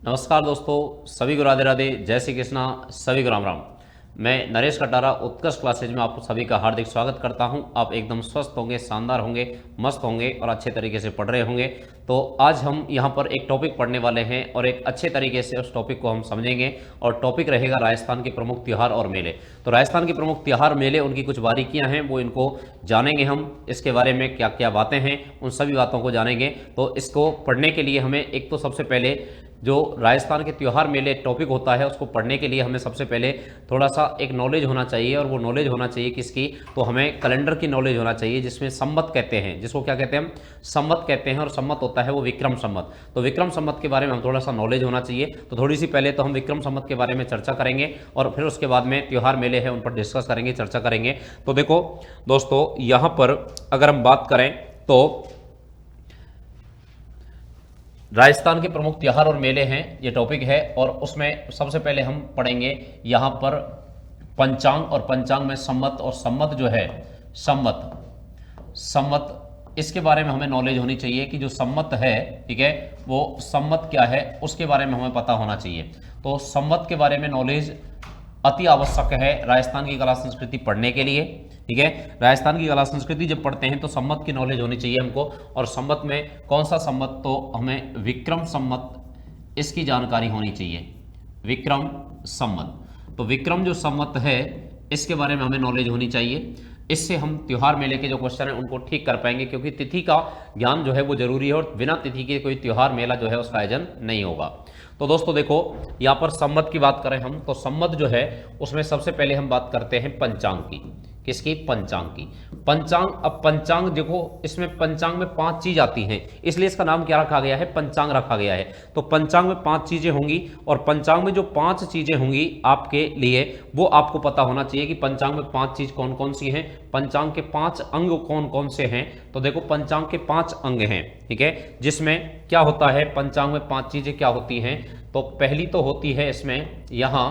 नमस्कार दोस्तों, सभी को राधे राधे, जय श्री कृष्णा, सभी को राम राम। मैं नरेश कटारा उत्कर्ष क्लासेज में आप सभी का हार्दिक स्वागत करता हूं। आप एकदम स्वस्थ होंगे, शानदार होंगे, मस्त होंगे और अच्छे तरीके से पढ़ रहे होंगे। तो आज हम यहां पर एक टॉपिक पढ़ने वाले हैं और एक अच्छे तरीके से उस टॉपिक को हम समझेंगे। और टॉपिक रहेगा राजस्थान के प्रमुख त्यौहार और मेले। तो राजस्थान के प्रमुख त्यौहार मेले, उनकी कुछ बारीकियां हैं, वो इनको जानेंगे हम। इसके बारे में क्या क्या बातें हैं, उन सभी बातों को जानेंगे। तो इसको पढ़ने के लिए हमें एक तो सबसे पहले जो राजस्थान के त्यौहार मेले टॉपिक होता है, उसको पढ़ने के लिए हमें सबसे पहले थोड़ा सा एक नॉलेज होना चाहिए। और वो नॉलेज होना चाहिए किसकी? तो हमें कैलेंडर की नॉलेज होना चाहिए, जिसमें संवत कहते हैं, जिसको क्या कहते हैं हम? संवत कहते हैं। और संवत होता है वो विक्रम संवत। तो विक्रम संवत के बारे में हम थोड़ा सा नॉलेज होना चाहिए। तो थोड़ी सी पहले तो हम विक्रम संवत के बारे में चर्चा करेंगे और फिर उसके बाद में त्यौहार मेले हैं उन पर डिस्कस करेंगे, चर्चा करेंगे। तो देखो दोस्तों, यहाँ पर अगर हम बात करें तो राजस्थान के प्रमुख त्योहार और मेले हैं, ये टॉपिक है। और उसमें सबसे पहले हम पढ़ेंगे यहाँ पर पंचांग। और पंचांग में संवत, और संवत जो है संवत संवत इसके बारे में हमें नॉलेज होनी चाहिए कि जो संवत है, ठीक है, वो संवत क्या है उसके बारे में हमें पता होना चाहिए। तो संवत के बारे में नॉलेज अति आवश्यक है राजस्थान की कला संस्कृति पढ़ने के लिए, ठीक है। राजस्थान की कला संस्कृति जब पढ़ते हैं तो संवत की नॉलेज होनी चाहिए हमको। और संवत में कौन सा संवत? तो हमें विक्रम संवत, इसकी जानकारी होनी चाहिए। विक्रम संवत, तो विक्रम जो संवत है इसके बारे में हमें नॉलेज होनी चाहिए। इससे हम त्योहार मेले के जो क्वेश्चन है उनको ठीक कर पाएंगे, क्योंकि तिथि का ज्ञान जो है वो जरूरी है और बिना तिथि के कोई त्योहार मेला जो है उसका आयोजन नहीं होगा। तो दोस्तों देखो, यहाँ पर संवत की बात करें हम तो संवत जो है उसमें सबसे पहले हम बात करते हैं पंचांग की। किसकी? पंचांग की। पंचांग, अब पंचांग देखो, इसमें पंचांग में 5 चीज आती हैं, इसलिए इसका नाम क्या रखा गया है? पंचांग रखा गया है। तो पंचांग में 5 चीजें होंगी और पंचांग में जो 5 चीजें होंगी आपके लिए वो आपको पता होना चाहिए कि पंचांग में 5 चीज कौन कौन सी हैं, पंचांग के 5 अंग कौन कौन से हैं। तो देखो, पंचांग के 5 अंग हैं, ठीक है, जिसमें क्या होता है? पंचांग में 5 चीजें क्या होती हैं? तो पहली तो होती है इसमें यहां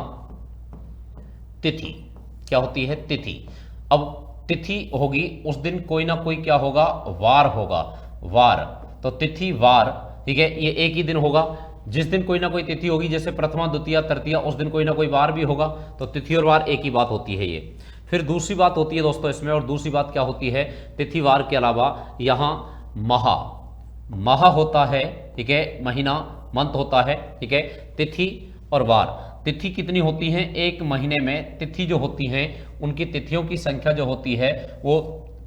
तिथि। क्या होती है? तिथि। अब तिथि होगी, उस दिन कोई ना कोई क्या होगा? वार होगा। वार, तो तिथि वार, ठीक है, ये एक ही दिन होगा। जिस दिन कोई ना कोई तिथि होगी, जैसे प्रथमा द्वितीया तृतीया, उस दिन कोई ना कोई वार भी होगा। तो तिथि और वार एक ही बात होती है ये। फिर दूसरी बात होती है दोस्तों इसमें, और दूसरी बात क्या होती है? तिथि वार के अलावा यहां महा, महा होता है, ठीक है, महीना, मंथ होता है, ठीक है। तिथि और वार, तिथि कितनी होती हैं? एक महीने में तिथि जो होती हैं उनकी तिथियों की संख्या जो होती है वो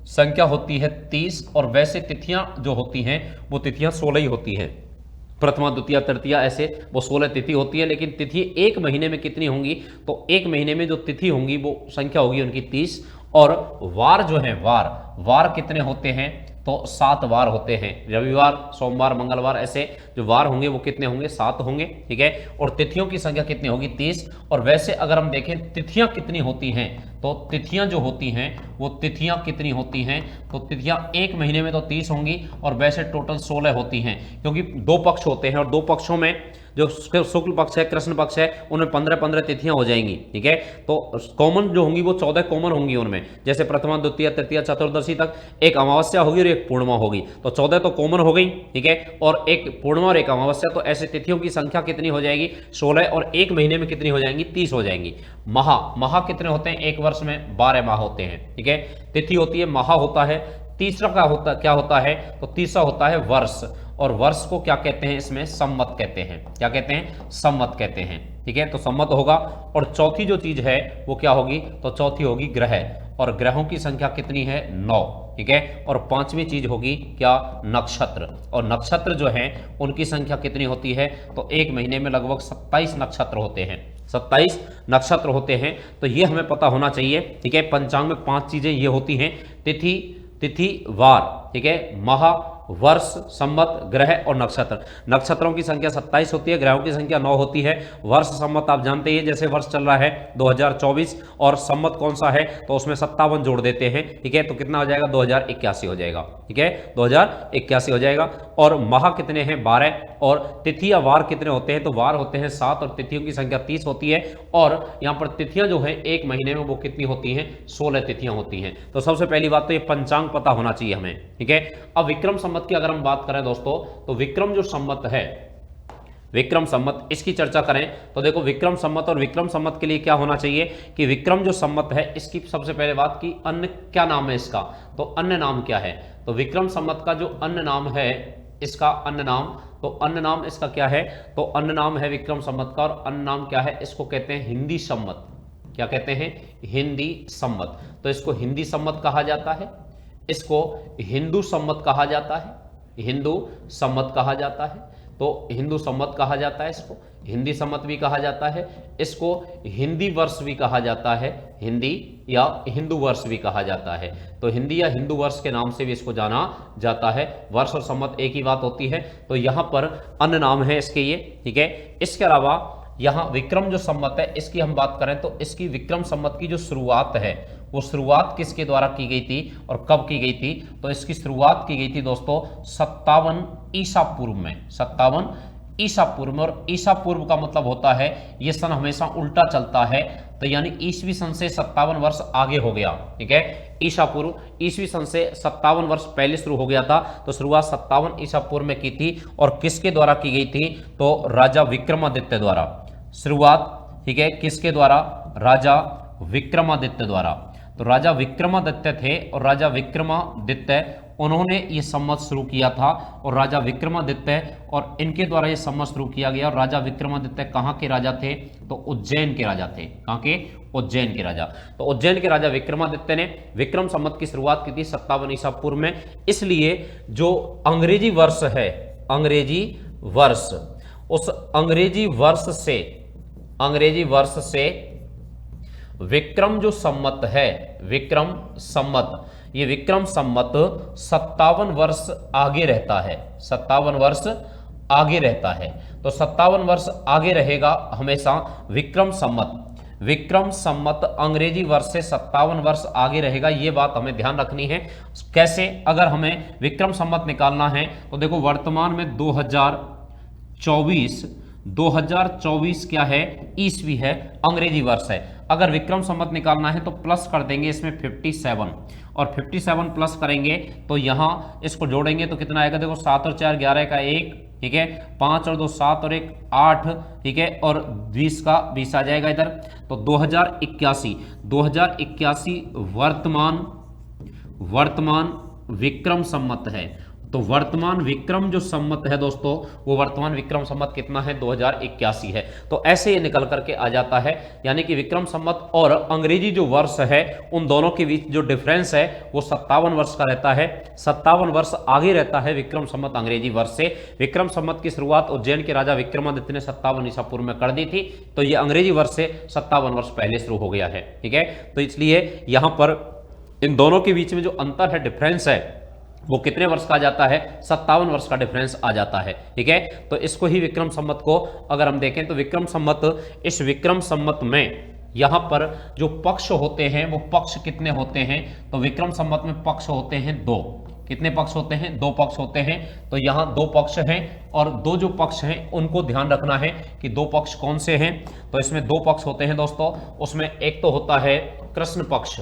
संख्या होती है 30। और वैसे तिथियां जो होती हैं वो तिथियां 16 ही होती हैं। प्रथमा द्वितीय तृतीया ऐसे वो 16 तिथि होती है। लेकिन तिथि एक महीने में कितनी होंगी? तो एक महीने में जो तिथि होंगी वो संख्या होगी उनकी 30। और वार जो है, वार, वार कितने होते हैं? तो 7 वार होते हैं। रविवार, सोमवार, मंगलवार, ऐसे जो वार होंगे वो कितने होंगे? 7 होंगे, ठीक है। और तिथियों की संख्या कितनी होगी? 30। और वैसे अगर हम देखें तिथियां कितनी होती हैं, तो तिथियां जो होती हैं वो तिथियां कितनी होती हैं? तो तिथियां एक महीने में तो 30 होंगी और वैसे टोटल 16 होती हैं, क्योंकि 2 पक्ष होते हैं और 2 पक्षों में जो शुक्ल पक्ष है, कृष्ण पक्ष है, उनमें 15-15 तिथियां हो जाएंगी, ठीक है। तो कॉमन जो होंगी वो 14 कॉमन होंगी उनमें, जैसे प्रथमा द्वितीय तृतीय चतुर्दशी तक एक अमावस्या होगी और एक पूर्णिमा होगी। तो 14 तो कॉमन हो गई, ठीक है, और एक पूर्णिमा और एक अमावस्या। तो ऐसे तिथियों की संख्या कितनी हो जाएगी? 16। और एक महीने में कितनी हो जाएंगी? 30 हो जाएंगी। महा, महा कितने होते हैं? एक वर्ष में 12 माह होते हैं, ठीक है। तिथि होती है, महा होता है। तीसरा क्या होता है? तो तीसरा होता है वर्ष। और वर्ष को क्या कहते हैं? इसमें संवत कहते हैं। क्या कहते हैं? संवत कहते हैं, ठीक है। तो संवत होगा। और चौथी जो चीज है वो क्या होगी? तो चौथी होगी ग्रह। और ग्रहों की संख्या कितनी है? 9, ठीक है। और पांचवी चीज होगी क्या? नक्षत्र। और नक्षत्र जो हैं उनकी संख्या कितनी होती है? तो एक महीने में लगभग 27 नक्षत्र होते हैं। 27 नक्षत्र होते हैं। तो ये हमें पता होना चाहिए, ठीक है। पंचांग में 5 चीजें ये होती हैं: तिथि, तिथि वार, ठीक है, महा, वर्ष, संवत, ग्रह और नक्षत्र। नक्षत्रों की संख्या 27 होती है, ग्रहों की संख्या 9 होती है। वर्ष संवत आप जानते ही, जैसे वर्ष चल रहा है 2024 और संवत कौन सा है तो उसमें 57 जोड़ देते हैं, ठीक है। तो कितना हो जाएगा? 2081 हो जाएगा, ठीक है, 2081 हो जाएगा। और माह कितने हैं? 12। और तिथि या वार कितने होते हैं? तो वार होते हैं 7 और तिथियों की संख्या 30 होती है। और यहाँ पर तिथियां जो है एक महीने में वो कितनी होती हैं? 16 तिथियां होती हैं। तो सबसे पहली बात तो ये पंचांग पता होना चाहिए हमें, ठीक है। अब विक्रम संवत की अगर हम बात करें दोस्तों, तो विक्रम जो संवत है, विक्रम संवत, इसकी चर्चा करें तो देखो विक्रम संवत और विक्रम संवत के लिए क्या होना चाहिए कि विक्रम जो संवत है इसकी सबसे पहले बात की अन्य क्या नाम है इसका, तो अन्य नाम क्या है, तो विक्रम संवत का जो अन्य नाम है इसका अन्य नाम, तो अन्य नाम इसका क्या है, तो अन्य नाम है विक्रम संवत का और अन्य नाम क्या है, इसको कहते हैं हिंदी संवत। क्या कहते हैं, हिंदी संवत। तो इसको हिंदी संवत कहा जाता है, इसको हिंदू संवत कहा जाता है, हिंदू संवत कहा जाता है, तो हिंदू संवत कहा जाता है, इसको हिंदी संवत भी कहा जाता है, इसको हिंदी वर्ष भी कहा जाता है, हिंदी या हिंदू वर्ष भी कहा जाता है। तो हिंदी या हिंदू वर्ष के नाम से भी इसको जाना जाता है। वर्ष और संवत एक ही बात होती है, तो यहां पर अन्य नाम है इसके ये, ठीक है। इसके अलावा यहां विक्रम जो संवत है इसकी हम बात करें तो इसकी विक्रम संवत की जो शुरुआत है वो शुरुआत किसके द्वारा की गई थी और कब की गई थी, तो इसकी शुरुआत की गई थी दोस्तों 57 ईसा पूर्व में, 57 ईसा पूर्व में। और ईसा पूर्व का मतलब होता है ये सन हमेशा उल्टा चलता है, तो यानी ईसवी सन से 57 वर्ष आगे हो गया, ठीक है। ईसा पूर्व ईसवी सन से 57 वर्ष पहले शुरू हो गया था, तो शुरुआत 57 ईसा पूर्व में की थी और किसके द्वारा की गई थी, तो राजा विक्रमादित्य द्वारा। शुरुआत, ठीक है, किसके द्वारा, राजा विक्रमादित्य द्वारा। तो राजा विक्रमादित्य थे और राजा विक्रमादित्य उन्होंने ये संवत शुरू किया था और राजा विक्रमादित्य और इनके द्वारा ये संवत शुरू किया गया। और राजा विक्रमादित्य कहाँ के राजा थे, तो उज्जैन के राजा थे। कहाँ के, उज्जैन के राजा। तो उज्जैन के राजा विक्रमादित्य ने विक्रम संवत की शुरुआत की थी 57 ईसा पूर्व में। इसलिए जो अंग्रेजी वर्ष है, अंग्रेजी वर्ष, उस अंग्रेजी वर्ष से विक्रम जो संवत है, विक्रम संवत, ये विक्रम संवत 57 वर्ष आगे रहता है, 57 वर्ष आगे रहता है। तो 57 वर्ष आगे रहेगा हमेशा विक्रम संवत। विक्रम संवत अंग्रेजी वर्ष से 57 वर्ष आगे रहेगा, ये बात हमें ध्यान रखनी है। कैसे, अगर हमें विक्रम संवत निकालना है तो देखो वर्तमान में 2024 क्या है, ईस्वी है, अंग्रेजी वर्ष है। अगर विक्रम संवत निकालना है तो प्लस कर देंगे इसमें 57 और 57 प्लस करेंगे तो यहां इसको जोड़ेंगे तो कितना आएगा, देखो 7 और 4 11 का 1, ठीक है, 5 और 2 7 और 1 8, ठीक है, और 20 का 20 आ जाएगा इधर। तो 2081 वर्तमान विक्रम संवत है। तो वर्तमान विक्रम जो संवत है दोस्तों, वो वर्तमान विक्रम संवत कितना है, 2081 है। तो ऐसे ये निकल करके आ जाता है, यानी कि विक्रम संवत और अंग्रेजी जो वर्ष है उन दोनों के बीच जो डिफरेंस है वो 57 वर्ष का रहता है। 57 वर्ष आगे रहता है विक्रम संवत अंग्रेजी वर्ष से। विक्रम संवत की शुरुआत उज्जैन के राजा विक्रमादित्य ने 57 ईसा पूर्व में कर दी थी, तो ये अंग्रेजी वर्ष से 57 वर्ष पहले शुरू हो गया है, ठीक है। तो इसलिए यहां पर इन दोनों के बीच में जो अंतर है, डिफरेंस है, वो कितने वर्ष का आ जाता है, 57 वर्ष का डिफरेंस आ जाता है, ठीक है। तो इसको ही विक्रम संवत को अगर हम देखें तो विक्रम संवत, इस विक्रम संवत में यहां पर जो पक्ष होते हैं वो पक्ष कितने होते हैं, तो विक्रम संवत में पक्ष होते हैं 2। कितने पक्ष होते हैं, 2 पक्ष होते हैं। तो यहां 2 पक्ष हैं और 2 जो पक्ष हैं उनको ध्यान रखना है कि 2 पक्ष कौन से हैं। तो इसमें 2 पक्ष होते हैं दोस्तों, उसमें एक तो होता है कृष्ण पक्ष।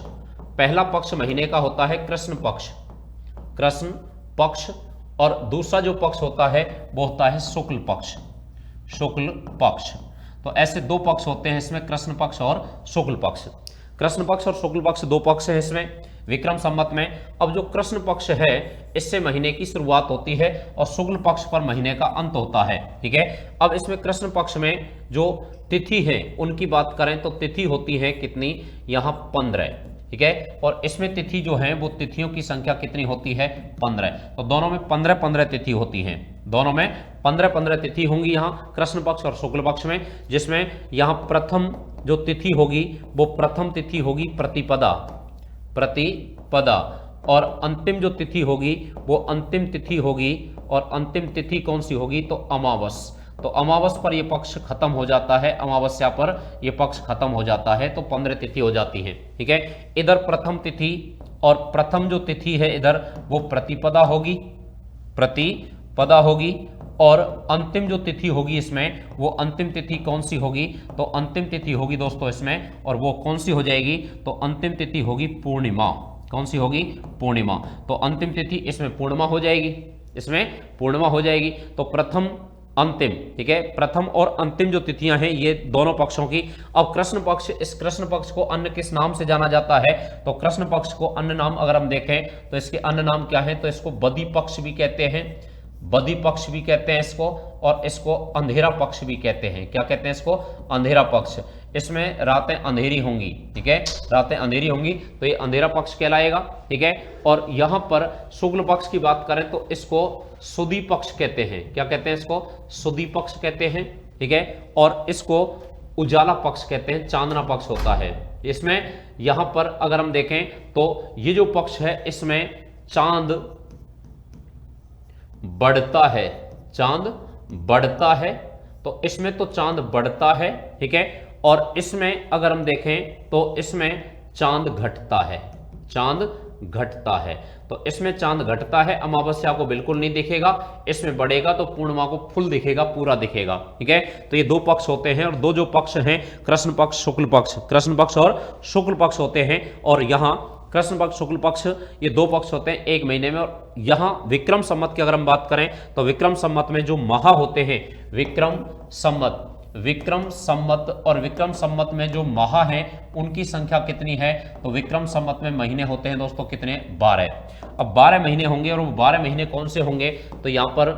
पहला पक्ष महीने का होता है कृष्ण पक्ष, कृष्ण पक्ष, और दूसरा जो पक्ष होता है वो होता है शुक्ल पक्ष, शुक्ल पक्ष। तो ऐसे 2 पक्ष होते हैं इसमें, कृष्ण पक्ष और शुक्ल पक्ष। कृष्ण पक्ष और शुक्ल पक्ष 2 पक्ष हैं इसमें विक्रम संवत में। अब जो कृष्ण पक्ष है इससे महीने की शुरुआत होती है और शुक्ल पक्ष पर महीने का अंत होता है, ठीक है। अब इसमें कृष्ण पक्ष में जो तिथि है उनकी बात करें तो तिथि होती है कितनी, यहाँ 15, ठीक है। और इसमें तिथि जो है वो तिथियों की संख्या कितनी होती है, 15। तो दोनों में 15-15 तिथि होती हैं, दोनों में 15-15 तिथि होंगी यहाँ कृष्ण पक्ष और शुक्ल पक्ष में, जिसमें यहाँ प्रथम जो तिथि होगी वो प्रथम तिथि होगी प्रतिपदा, प्रतिपदा, और अंतिम जो तिथि होगी वो अंतिम तिथि होगी। और अंतिम तिथि कौन सी होगी, तो अमावस। तो अमावस पर ये पक्ष खत्म हो जाता है, अमावस्या पर ये पक्ष खत्म हो जाता है, तो 15 तिथि हो जाती है, ठीक है। इधर प्रथम तिथि और प्रथम जो तिथि है इधर वो प्रतिपदा होगी, प्रतिपदा होगी। और अंतिम जो तिथि होगी इसमें वो अंतिम तिथि कौन सी होगी, तो अंतिम तिथि होगी दोस्तों इसमें, और वो कौन सी हो जाएगी, तो अंतिम तिथि होगी पूर्णिमा। कौन सी होगी, पूर्णिमा। तो अंतिम तिथि इसमें पूर्णिमा हो जाएगी, इसमें पूर्णिमा हो जाएगी। तो प्रथम अंतिम, ठीक है, प्रथम और अंतिम जो तिथियां हैं ये दोनों पक्षों की। अब कृष्ण पक्ष, इस कृष्ण पक्ष को अन्य किस नाम से जाना जाता है? तो कृष्ण पक्ष को अन्य नाम अगर हम देखें तो इसके अन्य नाम क्या है? तो इसको बदी पक्ष भी कहते हैं, बदी पक्ष भी कहते हैं इसको, और इसको अंधेरा पक्ष भी कहते हैं। क्या कहते हैं इसको? अंधेरा पक्ष। इसमें रातें अंधेरी होंगी, ठीक है, रातें अंधेरी होंगी तो ये अंधेरा पक्ष कहलाएगा, ठीक है। और यहां पर शुक्ल पक्ष की बात करें तो इसको सुदी पक्ष कहते हैं। क्या कहते हैं इसको? सुदी पक्ष कहते हैं, ठीक है। और इसको उजाला पक्ष कहते हैं, चांदना पक्ष होता है इसमें। यहां पर अगर हम देखें तो ये जो पक्ष है इसमें चांद बढ़ता है, चांद बढ़ता है, तो इसमें तो चांद बढ़ता है, ठीक है। और इसमें अगर हम देखें तो इसमें चांद घटता है, चांद घटता है। तो इसमें चांद घटता है, अमावस्या को बिल्कुल नहीं दिखेगा, इसमें बढ़ेगा तो पूर्णिमा को फुल दिखेगा, पूरा दिखेगा, ठीक है। तो ये दो पक्ष होते हैं, और दो जो पक्ष हैं कृष्ण पक्ष शुक्ल पक्ष, कृष्ण पक्ष और शुक्ल पक्ष होते हैं। और यहां कृष्ण पक्ष शुक्ल पक्ष ये दो पक्ष होते हैं एक महीने में। और यहां विक्रम संवत की अगर हम बात करें तो विक्रम संवत में जो माह होते हैं, विक्रम संवत, विक्रम संवत, और विक्रम संवत में जो माह हैं उनकी संख्या कितनी है? तो विक्रम संवत में महीने होते हैं दोस्तों कितने? 12। अब 12 महीने होंगे, और वो 12 महीने कौन से होंगे? तो यहां पर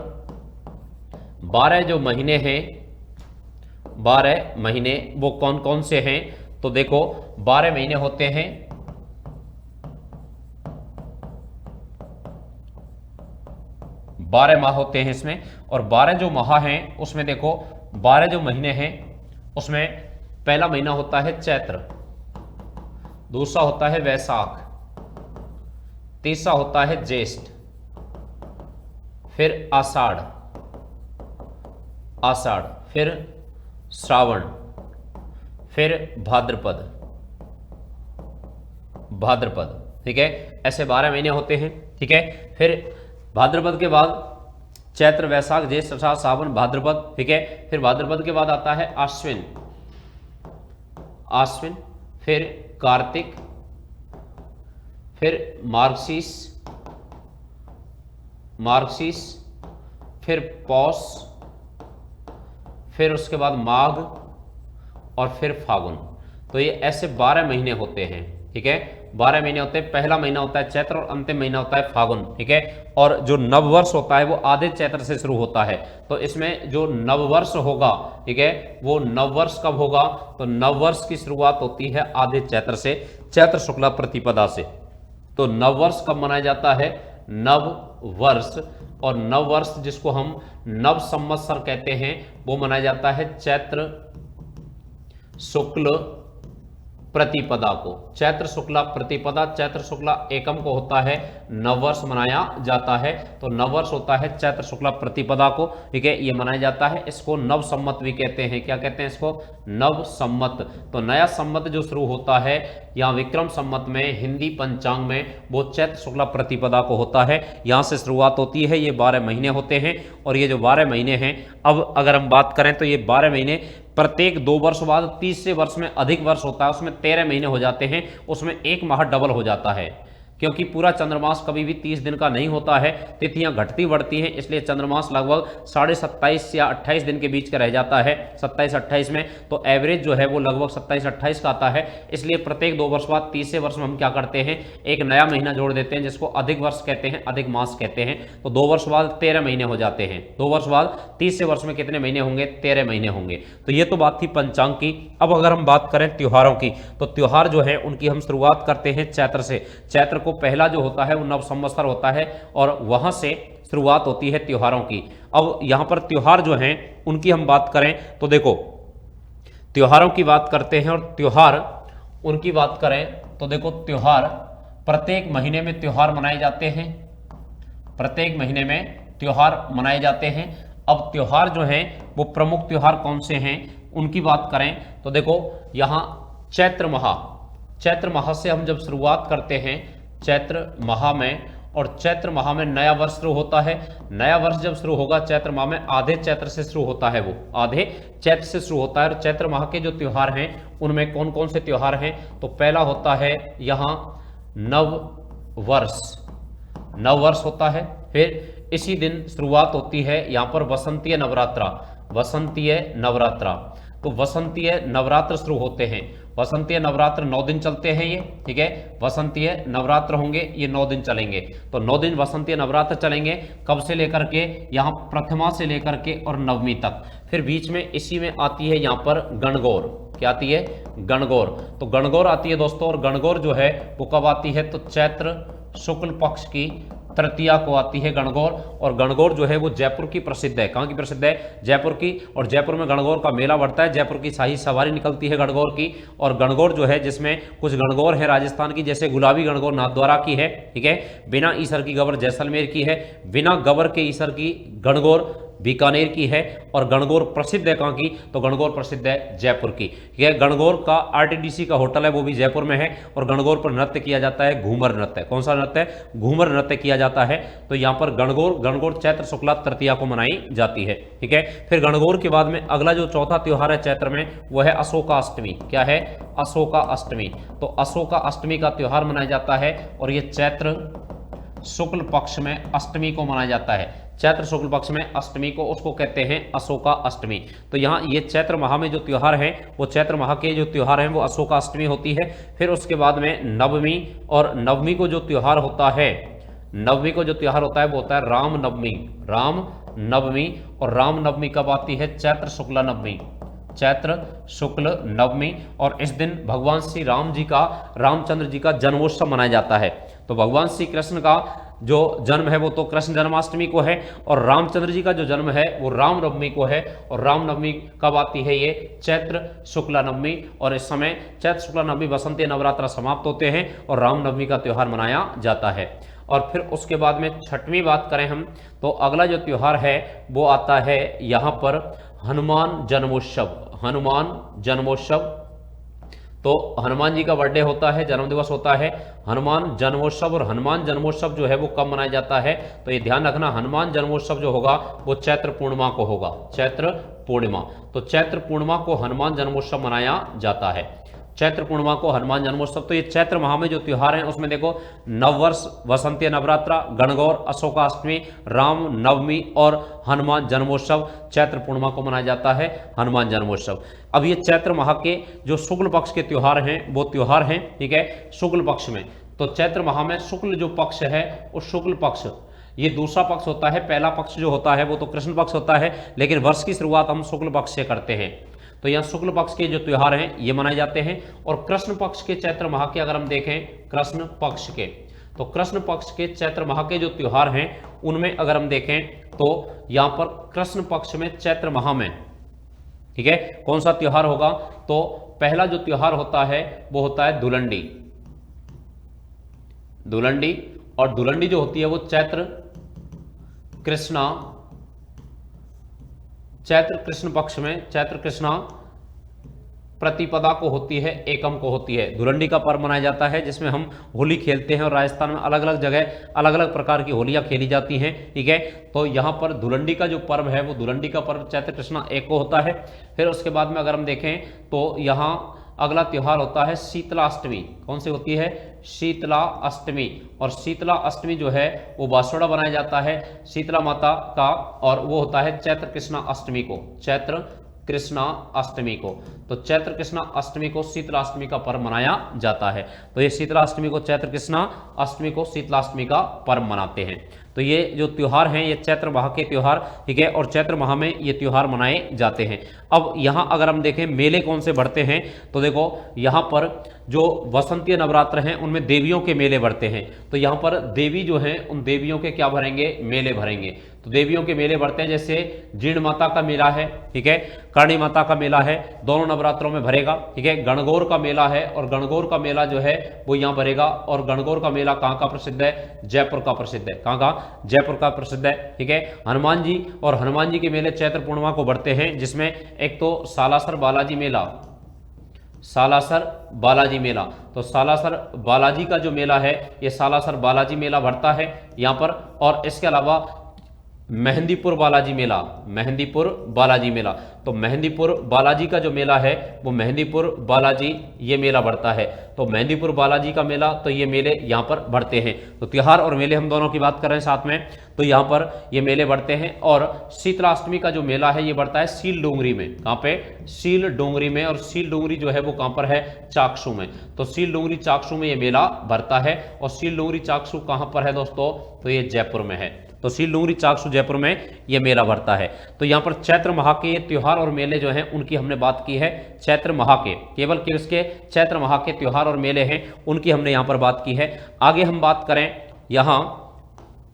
12 जो महीने हैं, 12 महीने वो कौन कौन से हैं? तो देखो 12 महीने होते हैं, 12 माह होते हैं इसमें। और 12 जो माह हैं उसमें देखो 12 जो महीने हैं उसमें पहला महीना होता है चैत्र, दूसरा होता है वैशाख, तीसरा होता है ज्येष्ठ, फिर आषाढ़, आषाढ़, फिर श्रावण, फिर भाद्रपद, भाद्रपद, ठीक है। ऐसे 12 महीने होते हैं, ठीक है। फिर भाद्रपद के बाद चैत्र, वैशाख, ज्येष्ठ, आषाढ़, सावन, भाद्रपद, ठीक है। फिर भाद्रपद के बाद आता है आश्विन, आश्विन, फिर कार्तिक, फिर मार्गशीर्ष, मार्गशीर्ष, फिर पौष, फिर उसके बाद माघ, और फिर फागुन। तो ये ऐसे 12 महीने होते हैं, ठीक है। 12 महीने होते हैं। पहला महीना होता है चैत्र और अंतिम महीना होता है फागुन, ठीक है। और जो नववर्ष होता है वो आधे चैत्र से शुरू होता है। तो इसमें जो नववर्ष होगा, ठीक है, वो नववर्ष कब होगा? तो नववर्ष की शुरुआत होती है आधे चैत्र से, चैत्र शुक्ला प्रतिपदा से। तो नववर्ष कब मनाया जाता है? नववर्ष। और नववर्ष जिसको हम नव संवत्सर कहते हैं वो मनाया जाता है चैत्र शुक्ल प्रतिपदा को। चैत्र शुक्ला प्रतिपदा, चैत्र शुक्ला एकम को होता है नववर्ष मनाया जाता है। तो नववर्ष होता है चैत्र शुक्ला प्रतिपदा को, ठीक है, ये मनाया जाता है। इसको नव संवत भी कहते हैं। क्या कहते हैं इसको? नव संवत। तो नया संवत जो शुरू होता है यहाँ विक्रम संवत में, हिंदी पंचांग में, वो चैत्र शुक्ला प्रतिपदा को होता है, यहाँ से शुरुआत होती है। ये 12 महीने होते हैं। और ये जो 12 महीने हैं, अब अगर हम बात करें तो ये 12 महीने प्रत्येक 2 वर्ष बाद तीसरे वर्ष में अधिक वर्ष होता है, उसमें 13 महीने हो जाते हैं, उसमें एक माह डबल हो जाता है, क्योंकि पूरा चंद्रमास कभी भी 30 दिन का नहीं होता है, तिथियां घटती बढ़ती हैं, इसलिए चंद्रमास लगभग 27.5 या 28 दिन के बीच का रह जाता है, 27-28 में। तो एवरेज जो है वो लगभग 27-28 का आता है। इसलिए प्रत्येक 2 वर्ष बाद तीसरे वर्ष में हम क्या करते हैं, एक नया महीना जोड़ देते हैं, जिसको अधिक वर्ष कहते हैं, अधिक मास कहते हैं। तो 2 वर्ष बाद 13 महीने हो जाते हैं। 2 वर्ष बाद तीसरे वर्ष में कितने महीने होंगे? 13 महीने होंगे। तो ये तो बात थी पंचांग की। अब अगर हम बात करें त्योहारों की, तो त्योहार जो है उनकी हम शुरुआत करते हैं चैत्र से। चैत्र को पहला जो होता है वो नव संवत्सर होता है, और वहां से शुरुआत होती है त्योहारों की। अब यहां पर त्योहार जो हैं उनकी हम बात करें तो देखो, त्योहारों की बात करते हैं, और त्योहार उनकी बात करें तो देखो, त्योहार प्रत्येक महीने में त्योहार मनाए जाते हैं, प्रत्येक महीने में त्योहार मनाए जाते हैं। अब त्योहार जो हैं वो प्रमुख त्योहार कौन से हैं उनकी बात करें तो देखो, यहां चैत्र माह से हम जब शुरुआत करते हैं चैत्र माह में, और चैत्र माह में नया वर्ष शुरू होता है। नया वर्ष जब शुरू होगा चैत्र माह में, आधे चैत्र से शुरू होता है, वो आधे चैत्र से शुरू होता है। और चैत्र माह के जो त्योहार हैं उनमें कौन कौन से त्योहार हैं? तो पहला होता है यहाँ नव वर्ष होता है। फिर इसी दिन शुरुआत होती है यहाँ पर वसंतीय नवरात्रा, वसंतीय नवरात्रा। तो वसंतीय नवरात्र शुरू होते हैं। वसंतीय नवरात्र 9 दिन चलते हैं ये, ठीक है। वसंतीय नवरात्र होंगे, ये 9 दिन चलेंगे। तो 9 दिन वसंतीय नवरात्र चलेंगे, कब से लेकर के, यहाँ प्रथमा से लेकर के और नवमी तक। फिर बीच में इसी में आती है यहाँ पर गणगौर। क्या आती है? गणगौर। तो गणगौर आती है दोस्तों, और गणगौर जो है वो कब आती है? तो चैत्र शुक्ल पक्ष की तृतीया को आती है गणगौर। और गणगौर जो है वो जयपुर की प्रसिद्ध है। कहाँ की प्रसिद्ध है? जयपुर की। और जयपुर में गणगौर का मेला बढ़ता है, जयपुर की शाही सवारी निकलती है गणगौर की। और गणगौर जो है, जिसमें कुछ गणगौर है राजस्थान की, जैसे गुलाबी गणगौर नाथद्वारा की है, ठीक है। बिना ईसर की गबर जैसलमेर की है, बिना गबर के ईसर की गणगौर बीकानेर की है। और गणगौर प्रसिद्ध है कहाँ की? तो गणगौर प्रसिद्ध है जयपुर की, ठीक है। गणगौर का आरटीडीसी का होटल है, वो भी जयपुर में है। और गणगौर पर नृत्य किया जाता है, घूमर नृत्य। कौन सा नृत्य? घूमर नृत्य किया जाता है। तो यहाँ पर गणगौर चैत्र शुक्ला तृतीया को मनाई जाती है, ठीक है। फिर गणगौर के बाद में अगला जो चौथा त्योहार है चैत्र में, वो है अशोका अष्टमी। क्या है? अशोका अष्टमी। तो अशोका अष्टमी का त्योहार मनाया जाता है, और ये चैत्र शुक्ल पक्ष में अष्टमी को मनाया जाता है। चैत्र शुक्ल पक्ष में अष्टमी को, उसको कहते हैं अशोका अष्टमी। तो यहाँ ये चैत्र माह में जो त्योहार है, वो चैत्र माह के जो त्योहार हैं वो अशोका अष्टमी होती है। फिर उसके बाद में नवमी, और नवमी को जो त्योहार होता है, नवमी को जो त्योहार होता है वो होता है राम नवमी। राम नवमी। और राम नवमी कब आती है? चैत्र शुक्ला नवमी, चैत्र शुक्ल नवमी। और इस दिन भगवान श्री राम जी का, रामचंद्र जी का जन्मोत्सव मनाया जाता है। तो भगवान श्री कृष्ण का जो जन्म है वो तो कृष्ण जन्माष्टमी को है, और रामचंद्र जी का जो जन्म है वो राम नवमी को है। और राम नवमी कब आती है? ये चैत्र शुक्ला नवमी। और इस समय चैत्र शुक्ला नवमी वसंतीय नवरात्र समाप्त होते हैं, और राम नवमी का त्योहार मनाया जाता है। और फिर उसके बाद में छठवीं बात करें हम, तो अगला जो त्योहार है वो आता है यहाँ पर हनुमान जन्मोत्सव। हनुमान जन्मोत्सव। तो हनुमान जी का बर्थडे होता है, जन्मदिवस होता है, हनुमान जन्मोत्सव। और हनुमान जन्मोत्सव जो है वो कब मनाया जाता है? तो ये ध्यान रखना, हनुमान जन्मोत्सव जो होगा वो चैत्र पूर्णिमा को होगा, चैत्र पूर्णिमा। तो चैत्र पूर्णिमा को हनुमान जन्मोत्सव मनाया जाता है, चैत्र पूर्णिमा को हनुमान जन्मोत्सव। तो ये चैत्र माह में जो त्योहार हैं उसमें देखो, नववर्ष, वसंतीय नवरात्रा, गणगौर, अशोकाष्टमी, राम नवमी और हनुमान जन्मोत्सव। चैत्र पूर्णिमा को मनाया जाता है हनुमान जन्मोत्सव। अब ये चैत्र माह के जो शुक्ल पक्ष के त्योहार हैं वो त्योहार हैं, ठीक है, शुक्ल पक्ष में। तो चैत्र माह में शुक्ल जो पक्ष है वो शुक्ल पक्ष, ये दूसरा पक्ष होता है। पहला पक्ष जो होता है वो तो कृष्ण पक्ष होता है, लेकिन वर्ष की शुरुआत हम शुक्ल पक्ष से करते हैं। तो यहाँ शुक्ल पक्ष के जो त्योहार हैं ये मनाए जाते हैं। और कृष्ण पक्ष के चैत्र माह के अगर हम देखें, कृष्ण पक्ष के, तो कृष्ण पक्ष के चैत्र माह के जो त्योहार हैं उनमें अगर हम देखें तो यहाँ पर कृष्ण पक्ष में चैत्र माह में, ठीक है, कौन सा त्योहार होगा? तो पहला जो त्योहार होता है वो होता है धुलंडी। धुलंडी, और धुलंडी जो होती है वो चैत्र कृष्ण पक्ष में, चैत्र कृष्णा प्रतिपदा को होती है, एकम को होती है। धुलंडी का पर्व मनाया जाता है जिसमें हम होली खेलते हैं, और राजस्थान में अलग अलग जगह अलग अलग प्रकार की होलियां खेली जाती हैं, ठीक है। तो यहाँ पर धुलंडी का जो पर्व है वो धुलंडी का पर्व चैत्र कृष्णा एक को होता है। फिर उसके बाद में अगर हम देखें तो यहाँ अगला त्योहार होता है शीतला अष्टमी। कौन सी होती है? शीतला अष्टमी। और शीतला अष्टमी जो है वो बासुड़ा बनाया जाता है शीतला माता का, और वो होता है चैत्र कृष्णा अष्टमी को, चैत्र कृष्णा अष्टमी को। तो चैत्र कृष्णा अष्टमी को शीतला अष्टमी का पर्व मनाया जाता है। तो ये शीतला अष्टमी को, चैत्र कृष्णा अष्टमी को शीतला अष्टमी का पर्व मनाते हैं। तो ये जो त्योहार हैं ये चैत्र माह के त्योहार, ठीक है, और चैत्र माह में ये त्योहार मनाए जाते हैं। अब यहाँ अगर हम देखें मेले कौन से बढ़ते हैं, तो देखो यहाँ पर जो वसंतीय नवरात्र हैं उनमें देवियों के मेले बढ़ते हैं। तो यहाँ पर देवी जो हैं उन देवियों के क्या भरेंगे? मेले भरेंगे। तो देवियों के मेले बढ़ते हैं, जैसे जीर्ण माता का मेला है, ठीक है, करणी माता का मेला है, दोनों नवरात्रों में भरेगा, ठीक है। गणगौर का मेला है, और गणगौर का मेला जो है वो यहाँ भरेगा। और गणगौर का मेला कहाँ का प्रसिद्ध है? जयपुर का प्रसिद्ध है। कहाँ का? जयपुर का प्रसिद्ध है, ठीक है। हनुमान जी, और हनुमान जी के मेले चैत्र पूर्णिमा को बढ़ते हैं, जिसमें एक तो सालासर बालाजी मेला, सालासर बालाजी मेला। तो सालासर बालाजी का जो मेला है ये सालासर बालाजी मेला बढ़ता है यहाँ पर। और इसके अलावा मेहंदीपुर बालाजी मेला, मेहंदीपुर बालाजी मेला। तो मेहंदीपुर बालाजी का जो मेला है वो मेहंदीपुर बालाजी ये मेला बढ़ता है। तो मेहंदीपुर बालाजी का मेला, तो ये मेले यहाँ पर बढ़ते हैं। तो त्योहार और मेले हम दोनों की बात कर रहे हैं साथ में, तो यहाँ पर ये मेले बढ़ते हैं। और शीतलाष्टमी का जो मेला है ये बढ़ता है सील डोंगरी में। कहाँ पे? सील डोंगरी में। और सील डोंगरी जो है वो कहाँ पर है? चाकसू में। तो सील डोंगरी चाकसू में ये मेला बढ़ता है। और सील डोंगरी चाकसू कहाँ पर है दोस्तों? तो ये जयपुर में है। तो सील डोंगरी चाकसू जयपुर में ये मेला बढ़ता है। तो यहाँ पर चैत्र माह के ये त्योहार और मेले जो हैं उनकी हमने बात की है। चैत्र माह के, केवल किसके? चैत्र माह के त्योहार और मेले हैं उनकी हमने यहाँ पर बात की है। आगे हम बात करें यहाँ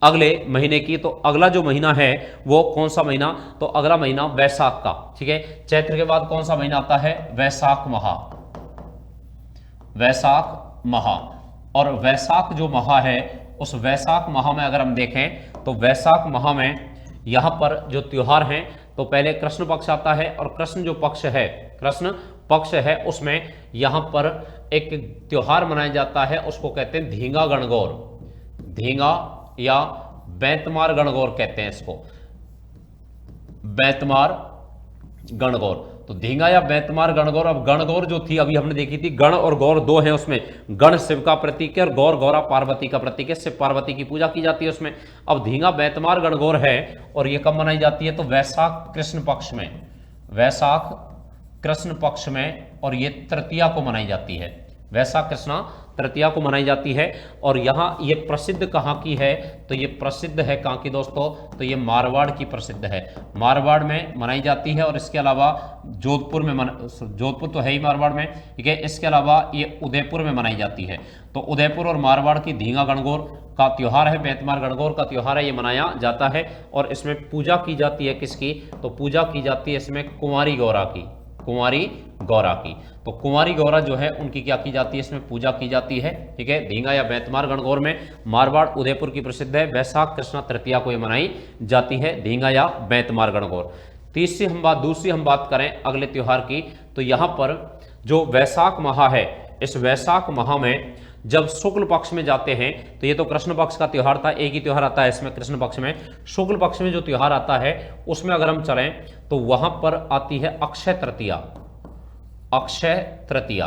अगले महीने की, तो अगला जो महीना है वो कौन सा महीना? तो अगला महीना वैशाख का। ठीक है, चैत्र के बाद कौन सा महीना आता है? वैशाख माह। वैशाख माह। और वैशाख जो माह है उस वैशाख माह में अगर हम देखें तो वैशाख माह में यहाँ पर जो त्योहार हैं, तो पहले कृष्ण पक्ष आता है। और कृष्ण जो पक्ष है, कृष्ण पक्ष है, उसमें यहाँ पर एक त्योहार मनाया जाता है, उसको कहते हैं धींगा गणगौर। धींगा या बैतमार गणगौर कहते हैं इसको, बैतमार गणगौर। तो धींगा या बैतमार गणगौर। अब गणगौर जो थी अभी हमने देखी थी, गण और गौर दो हैं उसमें। गण शिव का प्रतीक है और गौर गौरा पार्वती का प्रतीक है, शिव पार्वती की पूजा की जाती है उसमें। अब धींगा बैतमार गणगौर है और ये कब मनाई जाती है? तो वैशाख कृष्ण पक्ष में, वैशाख कृष्ण पक्ष में, और ये तृतीया को मनाई जाती है। वैशाख कृष्णा तृतीया को मनाई जाती है। और यहाँ ये प्रसिद्ध कहाँ की है? तो ये प्रसिद्ध है कहाँ की दोस्तों? तो ये मारवाड़ की प्रसिद्ध है, मारवाड़ में मनाई जाती है। और इसके अलावा जोधपुर में जोधपुर तो है ही मारवाड़ में, ठीक है। इसके अलावा ये उदयपुर में मनाई जाती है। तो उदयपुर और मारवाड़ की धींगा गणगौर का त्योहार है, बैतमार गणगौर का त्योहार है, ये मनाया जाता है। और इसमें पूजा की जाती है किसकी? तो पूजा की जाती है इसमें कुंवारी गौरा की, कुंवारी गौरा की। तो कुंवारी गौरा जो है उनकी क्या की जाती है? इसमें पूजा की जाती है, ठीक है। धींगा या बैतमार गणगौर में मारवाड़ उदयपुर की प्रसिद्ध है। वैशाख कृष्णा तृतीया को ये मनाई जाती है, धींगा या बैतमार गणगौर। दूसरी हम बात करें अगले त्योहार की, तो यहाँ पर जो वैशाख माह है, इस वैशाख माह में जब शुक्ल पक्ष में जाते हैं, तो ये तो कृष्ण पक्ष का त्योहार था, एक ही त्योहार आता है इसमें कृष्ण पक्ष में। शुक्ल पक्ष में जो त्योहार आता है उसमें अगर हम चलें तो वहां पर आती है अक्षय तृतीया। अक्षय तृतीया,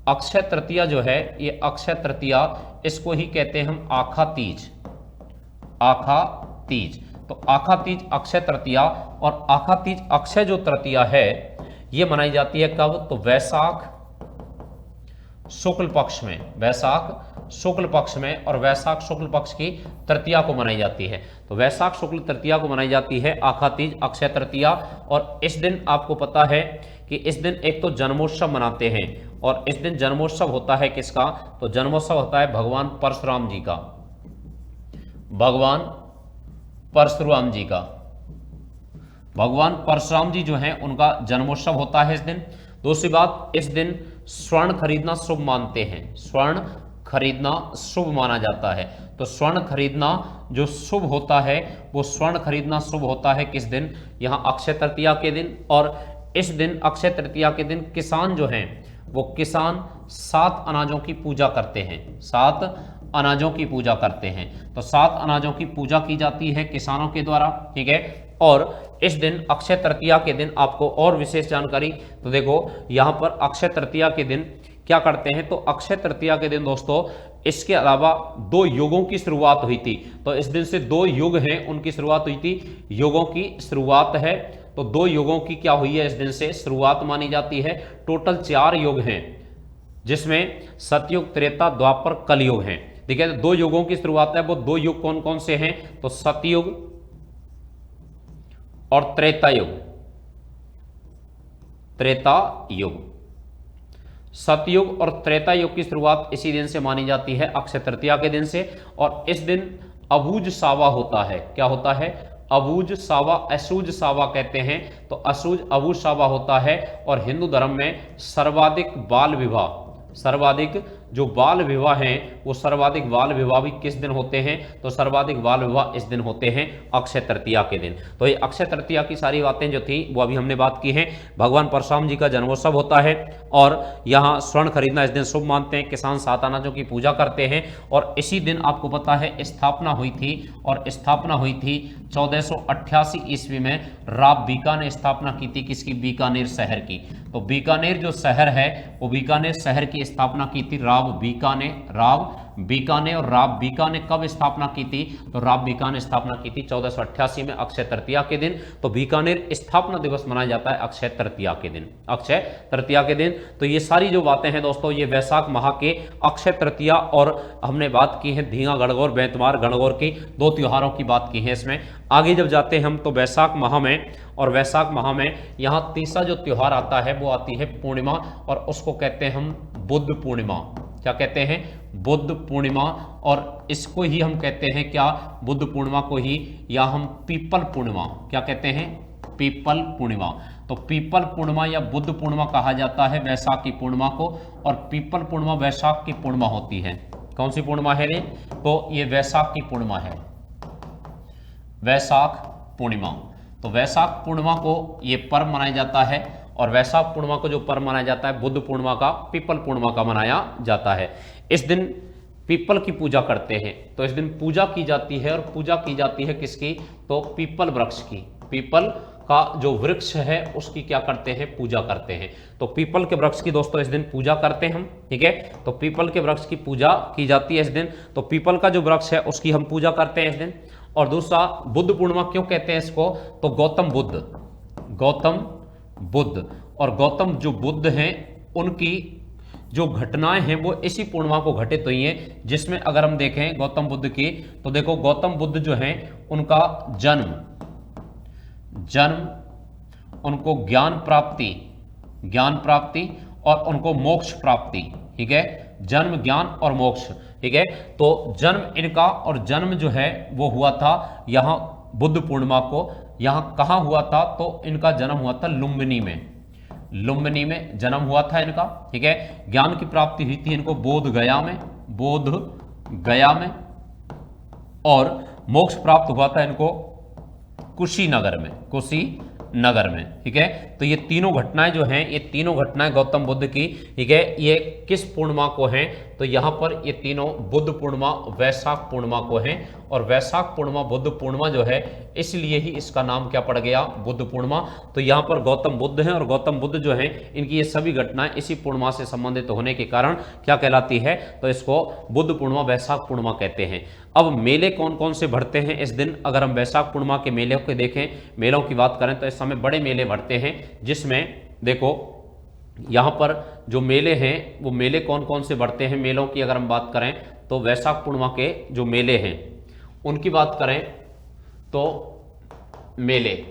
अक्षय तृतीया जो है ये अक्षय तृतीया, इसको ही कहते हैं हम आखा तीज। आखा तीज, तो आखा तीज अक्षय तृतीया। और आखा तीज अक्षय जो तृतीया है ये मनाई जाती है कब? तो वैशाख शुक्ल पक्ष में, वैशाख शुक्ल पक्ष में। और वैशाख शुक्ल पक्ष की तृतीया को मनाई जाती है। तो वैशाख शुक्ल तृतीया को मनाई जाती है आखा तीज, अक्षय तृतीया। और इस दिन आपको पता है कि इस दिन एक तो जन्मोत्सव मनाते हैं, और इस दिन जन्मोत्सव होता है किसका? तो जन्मोत्सव होता है भगवान परशुराम जी का, भगवान परशुराम जी का। भगवान परशुराम जी जो हैं उनका जन्मोत्सव होता है इस दिन। दूसरी बात, इस दिन स्वर्ण खरीदना शुभ मानते हैं, स्वर्ण खरीदना शुभ माना जाता है। तो स्वर्ण खरीदना जो शुभ होता है वो स्वर्ण खरीदना शुभ होता है किस दिन? यहाँ अक्षय तृतीया के दिन। और इस दिन अक्षय तृतीया के दिन किसान जो हैं वो किसान 7 अनाजों की पूजा करते हैं, 7 अनाजों की पूजा करते हैं। तो 7 अनाजों की पूजा की जाती है किसानों के द्वारा, ठीक है। और इस दिन अक्षय तृतीया के दिन आपको और विशेष जानकारी, तो देखो यहाँ पर अक्षय तृतीया के दिन क्या करते हैं? तो अक्षय तृतीया के दिन दोस्तों इसके अलावा 2 युगों की शुरुआत हुई थी। तो इस दिन से 2 युग हैं उनकी शुरुआत हुई थी, युगों की शुरुआत है। तो 2 युगों की क्या हुई है? इस दिन से शुरुआत मानी जाती है। टोटल 4 युग हैं जिसमें सतयुग, त्रेता, द्वापर, कलयुग हैं, ठीक है। 2 युगों की शुरुआत है। वो 2 युग कौन कौन से हैं? तो सतयुग और त्रेता युग। त्रेता युग, सतयुग और त्रेता युग की शुरुआत इसी दिन से मानी जाती है, अक्षय तृतीया के दिन से। और इस दिन अबूझ सावा होता है। क्या होता है? अबूझ सावा, असूझ सावा कहते हैं। तो असूझ अबूझ सावा होता है। और हिंदू धर्म में सर्वाधिक बाल विवाह, सर्वाधिक जो बाल विवाह हैं वो सर्वाधिक बाल विवाह भी किस दिन होते हैं, तो सर्वाधिक बाल विवाह इस दिन होते हैं अक्षय तृतीया के दिन। तो ये अक्षय तृतीया की सारी बातें जो थी वो अभी हमने बात की हैं। भगवान परशुराम जी का जन्मोत्सव होता है और यहाँ स्वर्ण खरीदना इस दिन शुभ मानते हैं, किसान सात अनाजों की पूजा करते हैं। और इसी दिन आपको पता है स्थापना हुई थी, और स्थापना हुई थी 1488 ईस्वी में राव बीका ने स्थापना की थी, किसकी, बीकानेर शहर की। तो बीकानेर जो शहर है वो बीकानेर शहर की स्थापना की थी राव बीका ने। और राव बीका ने कब स्थापना की थी, तो राव बीका ने स्थापना की थी 1488 में अक्षय तृतीया के दिन। तो बीकानेर स्थापना दिवस मनाया जाता है अक्षय तृतीया के दिन, अक्षय तृतीया के दिन। तो ये सारी जो बातें हैं दोस्तों ये वैशाख माह के अक्षय तृतीया, और हमने बात की है धींगा गणगौर बेंतमार गणगौर की दो त्योहारों की बात की है इसमें। आगे जब जाते हैं हम तो वैशाख माह में, और वैशाख माह में यहाँ तीसरा जो त्योहार आता है वो आती है पूर्णिमा, और उसको कहते हैं हम बुद्ध पूर्णिमा। क्या कहते हैं, बुद्ध पूर्णिमा। और इसको ही हम कहते हैं क्या, बुद्ध पूर्णिमा को ही, या हम पीपल पूर्णिमा, क्या कहते हैं, पीपल पूर्णिमा। तो पीपल पूर्णिमा या बुद्ध पूर्णिमा कहा जाता है वैशाख की पूर्णिमा को, और पीपल पूर्णिमा वैशाख की पूर्णिमा होती है। कौन सी पूर्णिमा है ये, तो ये वैशाख की पूर्णिमा है, वैशाख पूर्णिमा। तो वैशाख पूर्णिमा को ये पर्व मनाया जाता है, और वैशाख पूर्णिमा को जो पर्व मनाया जाता है बुद्ध पूर्णिमा का, पीपल पूर्णिमा का मनाया जाता है। इस दिन पीपल की पूजा करते हैं। तो इस दिन पूजा की जाती है, और पूजा की जाती है किसकी, तो पीपल वृक्ष की। पीपल का जो वृक्ष है उसकी क्या करते हैं, पूजा करते हैं। तो पीपल के वृक्ष की दोस्तों इस दिन पूजा करते हैं हम, ठीक है। तो पीपल के वृक्ष की पूजा की जाती है इस दिन। तो पीपल का जो वृक्ष है उसकी हम पूजा करते हैं इस दिन। और दूसरा, बुद्ध पूर्णिमा क्यों कहते हैं इसको, तो गौतम बुद्ध और गौतम जो बुद्ध हैं उनकी जो घटनाएं हैं वो इसी पूर्णिमा को घटित हुई हैं, जिसमें अगर हम देखें गौतम बुद्ध की, तो देखो गौतम बुद्ध जो हैं उनका जन्म, उनको ज्ञान प्राप्ति और उनको मोक्ष प्राप्ति, ठीक है, जन्म, ज्ञान और मोक्ष, ठीक है। तो जन्म इनका, और जन्म जो है वो हुआ था यहाँ बुद्ध पूर्णिमा को। यहाँ कहाँ हुआ था, तो इनका जन्म हुआ था लुम्बिनी में जन्म हुआ था इनका, ठीक है। ज्ञान की प्राप्ति हुई थी इनको बोध गया में, और मोक्ष प्राप्त हुआ था इनको कुशीनगर में, ठीक है। तो ये तीनों घटनाएं जो हैं, ये तीनों घटनाएं गौतम बुद्ध की, ठीक है, ये किस पूर्णिमा को हैं, तो यहाँ पर ये तीनों बुद्ध पूर्णिमा, वैशाख पूर्णिमा को हैं। और वैशाख पूर्णिमा, बुद्ध पूर्णिमा जो है, इसलिए ही इसका नाम क्या पड़ गया, बुद्ध पूर्णिमा। तो यहाँ पर गौतम बुद्ध हैं, और गौतम बुद्ध जो हैं इनकी ये सभी घटनाएं इसी पूर्णिमा से संबंधित होने के कारण क्या कहलाती है, तो इसको बुद्ध पूर्णिमा, वैशाख पूर्णिमा कहते हैं। अब मेले कौन कौन से बढ़ते हैं इस दिन, अगर हम वैशाख पूर्णिमा के मेले को देखें, मेलों की बात करें, तो इस समय बड़े मेले बढ़ते हैं, जिसमें देखो यहाँ पर जो मेले हैं वो मेले कौन कौन से बढ़ते हैं। मेलों की अगर हम बात करें तो वैशाख पूर्णिमा के जो मेले हैं उनकी बात करें तो मेले,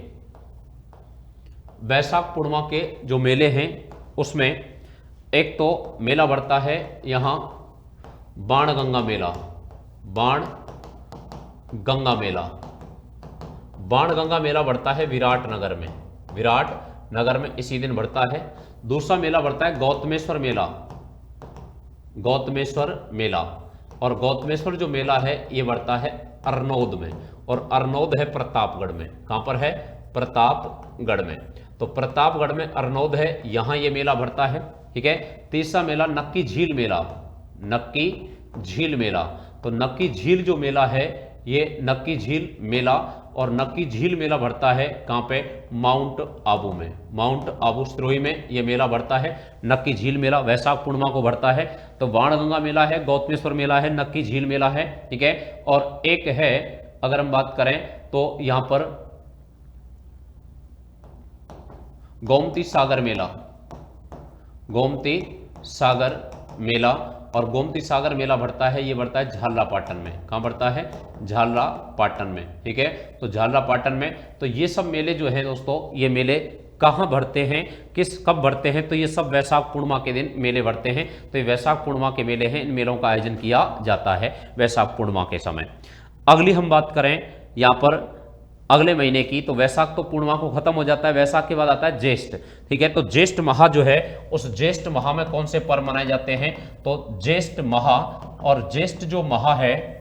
वैशाख पूर्णिमा के जो मेले हैं उसमें एक तो मेला बढ़ता है यहाँ बाणगंगा मेला, बाणगंगा मेला बढ़ता है विराटनगर में, इसी दिन बढ़ता है। दूसरा मेला बढ़ता है गौतमेश्वर मेला, और गौतमेश्वर जो मेला है ये बढ़ता है अरनोद में, और अरनोद है प्रतापगढ़ में। कहां पर है, प्रतापगढ़ में। तो प्रतापगढ़ में अरनोद है, यहां ये मेला बढ़ता है, ठीक है। तीसरा मेला नक्की झील मेला, तो नक्की झील जो मेला है ये नक्की झील मेला, और नक्की झील मेला बढ़ता है कहां पे, माउंट आबू सिरोही में ये मेला बढ़ता है। नक्की झील मेला वैशाख पूर्णिमा को बढ़ता है। तो बाणगंगा मेला है, गौतमेश्वर मेला है, नक्की झील मेला है, ठीक है। और एक है अगर हम बात करें तो यहां पर गोमती सागर मेला, और गोमती सागर मेला बढ़ता है, ये बढ़ता है झालरापाटन में। कहां बढ़ता है, झालरापाटन में, ठीक है। तो झालरापाटन में, तो ये सब मेले जो हैं दोस्तों, ये मेले कहाँ बढ़ते हैं, कब बढ़ते हैं, तो ये सब वैशाख पूर्णिमा के दिन मेले बढ़ते हैं। तो ये वैशाख पूर्णिमा के मेले हैं, इन मेलों का आयोजन किया जाता है वैशाख पूर्णिमा के समय। अगली हम बात करें यहाँ पर अगले महीने की, तो वैशाख तो पूर्णिमा को खत्म हो जाता है, वैशाख के बाद आता है ज्येष्ठ। ठीक है, तो ज्येष्ठ माह जो है, उस ज्येष्ठ माह में कौन से पर्व मनाए जाते हैं, तो ज्येष्ठ माह, और ज्येष्ठ जो माह है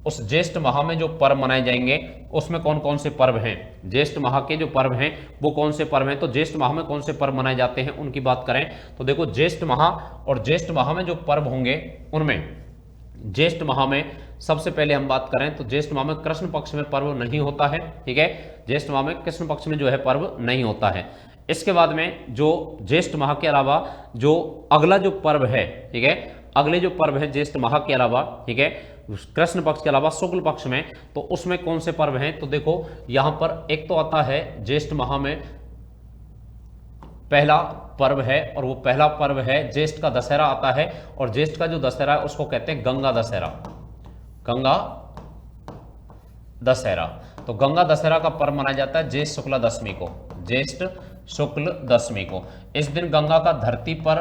उस ज्येष्ठ माह में जो पर्व मनाए जाएंगे उसमें कौन कौन से पर्व हैं, ज्येष्ठ माह के जो पर्व हैं वो कौन से पर्व हैं, तो ज्येष्ठ माह में कौन से पर्व मनाए जाते हैं उनकी बात करें तो देखो, ज्येष्ठ माह और ज्येष्ठ माह में जो पर्व होंगे उनमें ज्येष्ठ माह में सबसे पहले हम बात करें तो ज्येष्ठ माह में कृष्ण पक्ष में पर्व नहीं होता है। ठीक है, ज्येष्ठ माह में कृष्ण पक्ष में जो है पर्व नहीं होता है। इसके बाद में जो ज्येष्ठ माह के अलावा जो अगला जो पर्व है, ठीक है, अगले जो पर्व है ज्येष्ठ माह के अलावा, ठीक है, कृष्ण पक्ष के अलावा शुक्ल पक्ष में, तो उसमें कौन से पर्व हैं, तो देखो यहां पर एक तो आता है ज्येष्ठ माह में पहला पर्व है, और वो पहला पर्व है ज्येष्ठ का दशहरा आता है, और ज्येष्ठ का जो दशहरा है उसको कहते हैं गंगा दशहरा। गंगा दशहरा, तो गंगा दशहरा का पर्व मनाया जाता है ज्येष्ठ शुक्ल दशमी को, ज्येष्ठ शुक्ल दशमी को। इस दिन गंगा का धरती पर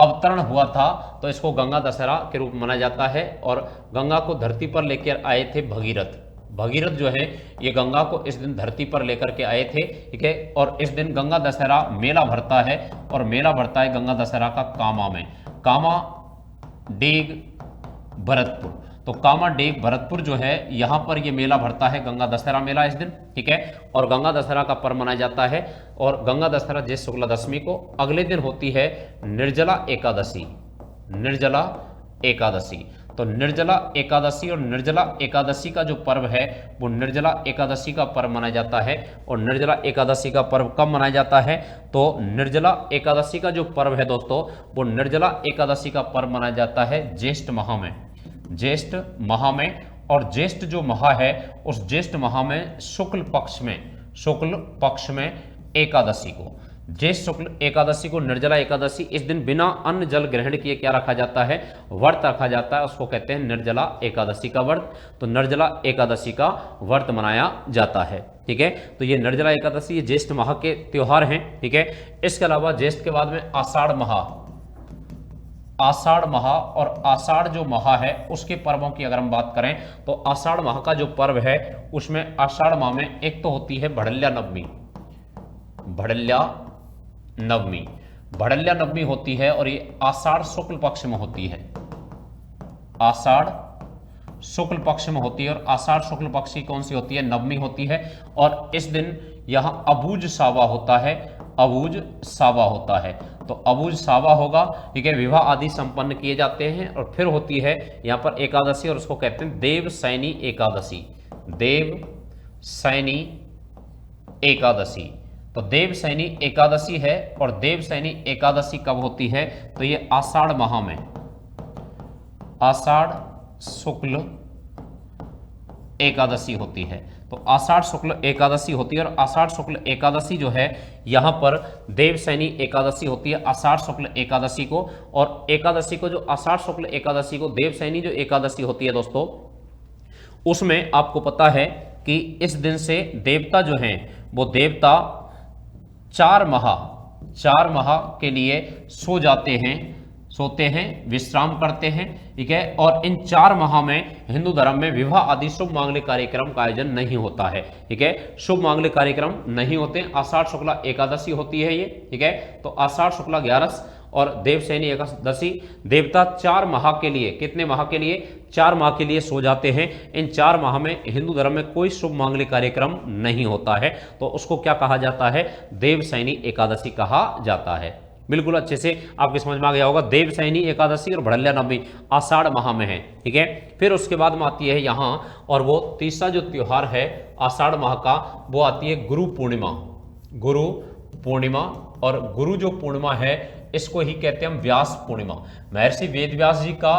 अवतरण हुआ था, तो इसको गंगा दशहरा के रूप में मनाया जाता है। और गंगा को धरती पर लेकर आए थे भगीरथ, भगीरथ जो है ये गंगा को इस दिन धरती पर लेकर के आए थे। ठीक है, और इस दिन गंगा दशहरा मेला भरता है, और मेला भरता है गंगा दशहरा का कामा में, कामा डेग भरतपुर। तो कामा डेग भरतपुर जो है यहां पर ये मेला भरता है, गंगा दशहरा मेला इस दिन। ठीक है, और गंगा दशहरा का पर्व मनाया जाता है, और गंगा दशहरा ज्येष्ठ शुक्ला दशमी को। अगले दिन होती है निर्जला एकादशी, निर्जला एकादशी। तो निर्जला एकादशी और निर्जला एकादशी का जो पर्व है वो निर्जला एकादशी का पर्व मनाया जाता है। और निर्जला एकादशी का पर्व कब मनाया जाता है, तो निर्जला एकादशी का जो पर्व है दोस्तों, वो निर्जला एकादशी का पर्व मनाया जाता है ज्येष्ठ माह में, ज्येष्ठ माह में। और ज्येष्ठ जो माह है उस ज्येष्ठ माह में शुक्ल पक्ष में, शुक्ल पक्ष में एकादशी को, ज्येष्ठ शुक्ल एकादशी को निर्जला एकादशी, इस दिन बिना अन्न जल ग्रहण किए क्या रखा जाता है, व्रत रखा जाता है, उसको कहते हैं निर्जला एकादशी का व्रत। तो निर्जला एकादशी का व्रत मनाया जाता है। ठीक है, तो ये निर्जला एकादशी ये ज्येष्ठ माह के त्योहार हैं। ठीक है, इसके अलावा ज्येष्ठ के बाद में आषाढ़ माह, आषाढ़ माह, और आषाढ़ जो माह है उसके पर्वों की अगर हम बात करें तो आषाढ़ माह का जो पर्व है उसमें आषाढ़ माह में एक तो होती है भड़ल्या नवमी, भड़ल्या नवमी, भड़ल्या नवमी होती है, और ये आषाढ़ शुक्ल पक्ष में होती है, आषाढ़ शुक्ल पक्ष में होती है। और आषाढ़ शुक्ल पक्ष की कौन सी होती है, नवमी होती है। और इस दिन यहां अबूझ सावा होता है, अबूझ सावा होता है, तो अबूझ सावा होगा। ठीक है, विवाह आदि संपन्न किए जाते हैं। और फिर होती है यहां पर एकादशी, और उसको कहते हैं देवसैनी एकादशी, देवसैनी एकादशी। तो देवसैनी एकादशी है, और देवसैनी एकादशी कब होती है, तो ये आषाढ़ माह में, आषाढ़ शुक्ल एकादशी होती है। तो आषाढ़ शुक्ल एकादशी होती है, और आषाढ़ शुक्ल एकादशी जो है यहां पर देवसैनी एकादशी होती है आषाढ़ शुक्ल एकादशी को। और एकादशी को जो आषाढ़ शुक्ल एकादशी को देवसैनी जो एकादशी होती है दोस्तों, उसमें आपको पता है कि इस दिन से देवता जो हैं वो देवता 4 माह के लिए सो जाते हैं, सोते हैं, विश्राम करते हैं। ठीक है, और इन 4 माह में हिंदू धर्म में विवाह आदि शुभ मांगलिक कार्यक्रम का आयोजन नहीं होता है। ठीक है, शुभ मांगलिक कार्यक्रम नहीं होते। आषाढ़ शुक्ला एकादशी होती है ये। ठीक है, तो आषाढ़ शुक्ला 11 और देवसैनी एकादशी, देवता 4 माह के लिए, कितने माह के लिए, 4 माह के लिए सो जाते हैं। इन 4 माह में हिंदू धर्म में कोई शुभ मांगलिक कार्यक्रम नहीं होता है, तो उसको क्या कहा जाता है, देवसैनी एकादशी कहा जाता है। बिल्कुल अच्छे से आपके समझ में आ गया होगा। देवसैनी एकादशी और भड़ल्या नवमी आषाढ़ माह में है। ठीक है, फिर उसके बाद में आती है यहाँ, और वो तीसरा जो त्योहार है आषाढ़ माह का, वो आती है गुरु पूर्णिमा, गुरु पूर्णिमा। और गुरु जो पूर्णिमा है इसको ही कहते हैं हम व्यास पूर्णिमा। महर्षि वेदव्यास जी का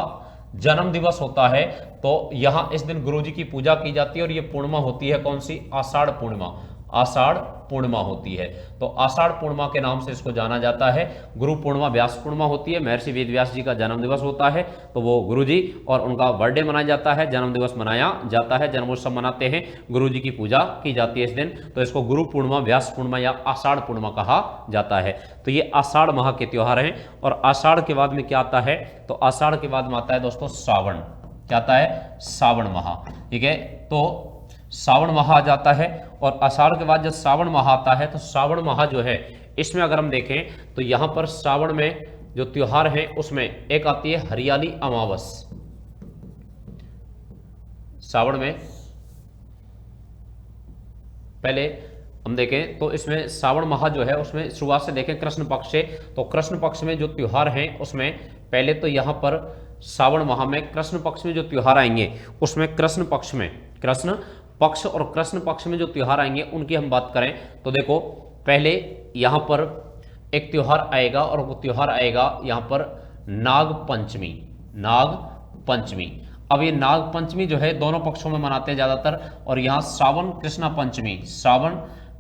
जन्म दिवस होता है, तो यहां इस दिन गुरु जी की पूजा की जाती है। और ये पूर्णिमा होती है कौन सी, आषाढ़ पूर्णिमा, आषाढ़ पूर्णिमा होती है। तो आषाढ़ पूर्णिमा के नाम से इसको जाना जाता है। गुरु पूर्णिमा व्यास पूर्णिमा होती है। महर्षि वेदव्यास जी का जन्म दिवस होता है, तो वो गुरु जी और उनका बर्थडे मनाया जाता है, जन्म दिवस मनाया जाता है, जन्मोत्सव मनाते हैं, गुरु जी की पूजा की जाती है इस दिन। तो इसको गुरु पूर्णिमा, व्यास पूर्णिमा या आषाढ़ पूर्णिमा कहा जाता है। तो ये आषाढ़ माह के त्योहार हैं। और आषाढ़ के बाद में क्या आता है, तो आषाढ़ के बाद में आता है दोस्तों श्रावण। क्या आता है, श्रावण माह। ठीक है, तो सावन माह आ जाता है और आषाढ़ के बाद जब सावन माह आता है तो सावन माह जो है इसमें अगर हम देखें तो यहां पर सावन में जो त्योहार है उसमें एक आती है हरियाली अमावस। सावन में पहले हम देखें तो इसमें सावन माह जो है उसमें शुरुआत से देखें कृष्ण पक्ष से, तो कृष्ण पक्ष में जो त्योहार हैं उसमें पहले तो यहां पर सावन माह में कृष्ण पक्ष में जो त्योहार आएंगे उसमें कृष्ण पक्ष में कृष्ण पक्ष और कृष्ण पक्ष में जो त्योहार आएंगे उनकी हम बात करें तो देखो पहले यहां पर एक त्योहार आएगा और वो त्योहार आएगा यहां पर नाग पंचमी। नाग पंचमी, अब ये नाग पंचमी जो है दोनों पक्षों में मनाते हैं ज्यादातर, और यहां श्रावण कृष्णा पंचमी, श्रावण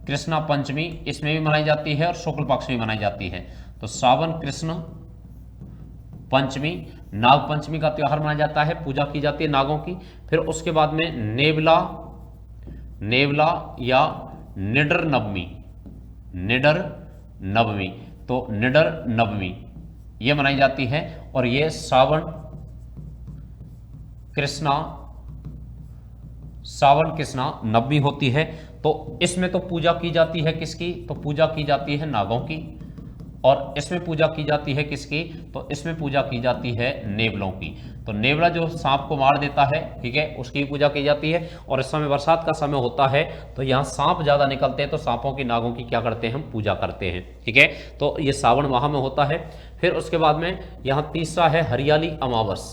कृष्णा पंचमी इसमें भी मनाई जाती है और शुक्ल पक्ष में मनाई जाती है। तो श्रावण कृष्ण पंचमी, नाग पंचमी का त्योहार मनाया जाता है, पूजा की जाती है नागों की। फिर उसके बाद में नेवला, नेवला या निडर नवमी, निडर नवमी, तो निडर नवमी ये मनाई जाती है और ये श्रावण कृष्णा, श्रावण कृष्णा नवमी होती है। तो इसमें तो पूजा की जाती है किसकी, तो पूजा की जाती है नागों की, और इसमें पूजा की जाती है किसकी, तो इसमें पूजा की जाती है नेवलों की। तो नेवला जो सांप को मार देता है, ठीक है, उसकी पूजा की जाती है। और इस समय बरसात का समय होता है तो यहाँ सांप ज्यादा निकलते हैं तो सांपों की, नागों की क्या करते हैं हम पूजा करते हैं, ठीक है। तो ये सावन माह में होता है। फिर उसके बाद में यहाँ तीसरा है हरियाली अमावस,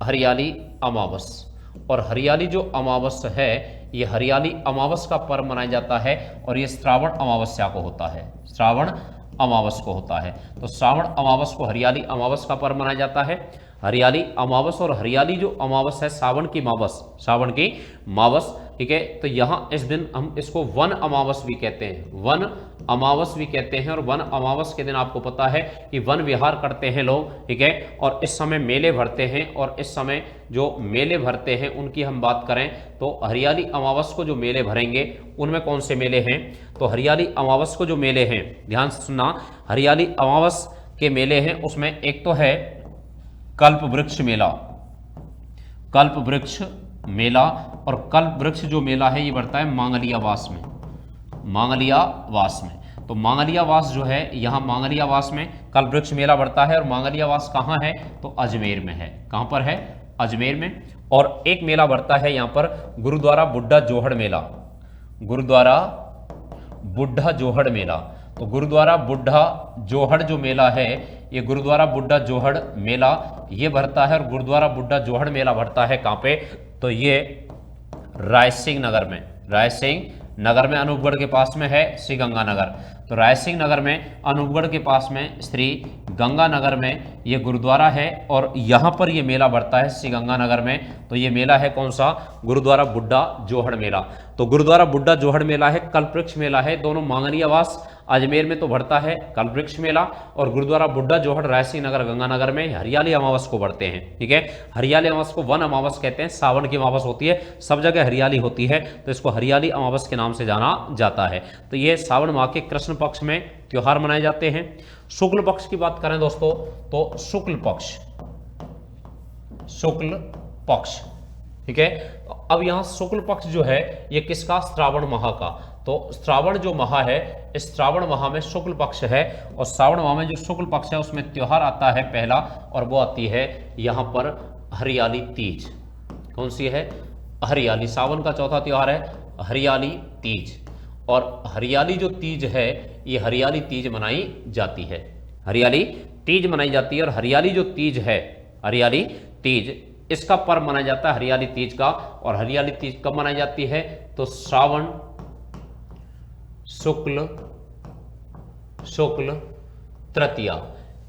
हरियाली अमावस। और हरियाली जो अमावस है ये हरियाली अमावस का पर्व मनाया जाता है और ये श्रावण अमावस्या को होता है, श्रावण अमावस को होता है। तो श्रावण अमावस को हरियाली अमावस का पर्व मनाया जाता है। हरियाली अमावस, और हरियाली जो अमावस है सावन की मावस, सावन की मावस, ठीक है। तो यहाँ इस दिन हम इसको वन अमावस भी कहते हैं, वन अमावस भी कहते हैं। और वन अमावस के दिन आपको पता है कि वन विहार करते हैं लोग, ठीक है, और इस समय मेले भरते हैं। और इस समय जो मेले भरते हैं उनकी हम बात करें तो हरियाली अमावस को जो मेले भरेंगे उनमें कौन से मेले हैं, तो हरियाली अमावस को जो मेले हैं, ध्यान से सुनना, हरियाली अमावस के मेले हैं उसमें एक तो है कल्प वृक्ष मेला, कल्प वृक्ष मेला। और कल्प वृक्ष जो मेला है ये बढ़ता है मांगलियावास में, मांगलियावास में। तो मांगलियावास जो है यहाँ मांगलियावास में कल्प वृक्ष मेला बढ़ता है। और मांगलियावास कहाँ है, तो अजमेर में है। कहाँ पर है, अजमेर में। और एक मेला बढ़ता है यहाँ पर गुरुद्वारा बुड्ढा जोहड़ मेला, गुरुद्वारा बुड्ढा जोहड़ मेला। तो गुरुद्वारा बुड्ढा जोहड़ जो मेला है ये गुरुद्वारा बुड्ढा जोहड़ मेला ये भरता है। और गुरुद्वारा बुड्ढा जोहड़ मेला भरता है कहाँ पे, तो ये रायसिंह नगर में, रायसिंह नगर में, अनूपगढ़ के पास में है श्री गंगानगर। तो रायसिंह नगर में, अनूपगढ़ के पास में श्री गंगानगर में ये गुरुद्वारा है और यहाँ पर ये मेला बढ़ता है श्री गंगानगर में। तो ये मेला है कौन सा, गुरुद्वारा बुड्ढा जोहड़ मेला। तो गुरुद्वारा बुड्ढा जोहड़ मेला है, कल्पवृक्ष मेला है, दोनों मांगलियावास अजमेर में तो बढ़ता है कल्पवृक्ष मेला, और गुरुद्वारा बुड्ढा जोहड़ रायसिंह नगर गंगानगर में हरियाली अमावस को बढ़ते हैं, ठीक है। हरियाली अमावस को वन अमावस कहते हैं, सावन की अमावस होती है, सब जगह हरियाली होती है तो इसको हरियाली अमावस के नाम से जाना जाता है। तो ये सावन माह के कृष्ण पक्ष में त्योहार मनाए जाते हैं। शुक्ल पक्ष की बात करें दोस्तों तो शुक्ल पक्ष, शुक्ल पक्ष, ठीक है। अब यहां शुक्ल पक्ष जो है ये किसका, श्रावण माह का। तो श्रावण जो माह है इस श्रावण माह में शुक्ल पक्ष है और श्रावण माह में जो शुक्ल पक्ष है उसमें त्योहार आता है पहला, और वो आती है यहां पर हरियाली तीज। कौन सी है, हरियाली, सावन का चौथा त्योहार है हरियाली तीज। और हरियाली जो तीज है ये हरियाली तीज मनाई जाती है, हरियाली तीज मनाई जाती है। और हरियाली जो तीज है, हरियाली तीज, इसका पर्व मनाया जाता है हरियाली तीज का। और हरियाली तीज कब मनाई जाती है, तो श्रावण शुक्ल तृतीया,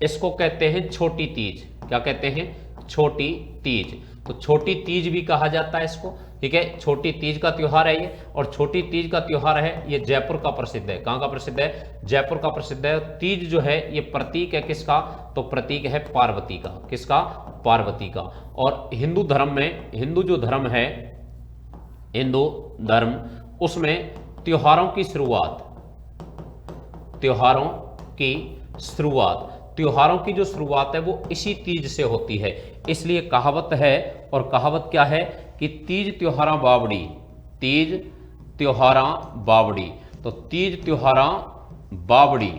इसको कहते हैं छोटी तीज। क्या कहते हैं, छोटी तीज। तो छोटी तीज भी कहा जाता है इसको, ठीक है। छोटी तीज का त्योहार है ये, और छोटी तीज का त्योहार है ये जयपुर का प्रसिद्ध है। कहाँ का प्रसिद्ध है, जयपुर का प्रसिद्ध है। तीज जो है ये प्रतीक है किसका, तो प्रतीक है पार्वती का। किसका, पार्वती का। और हिंदू धर्म में, हिंदू जो धर्म है, हिंदू धर्म, उसमें त्योहारों की शुरुआत, त्योहारों की शुरुआत, त्योहारों की जो शुरुआत है वो इसी तीज से होती है। इसलिए कहावत है, और कहावत क्या है कि तीज त्योहारा बावड़ी, तीज त्योहारा बावड़ी, तो तीज त्योहारा बावड़ी,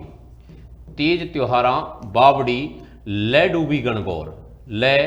तीज त्योहारा बावड़ी ले डूबी गणगौर, ले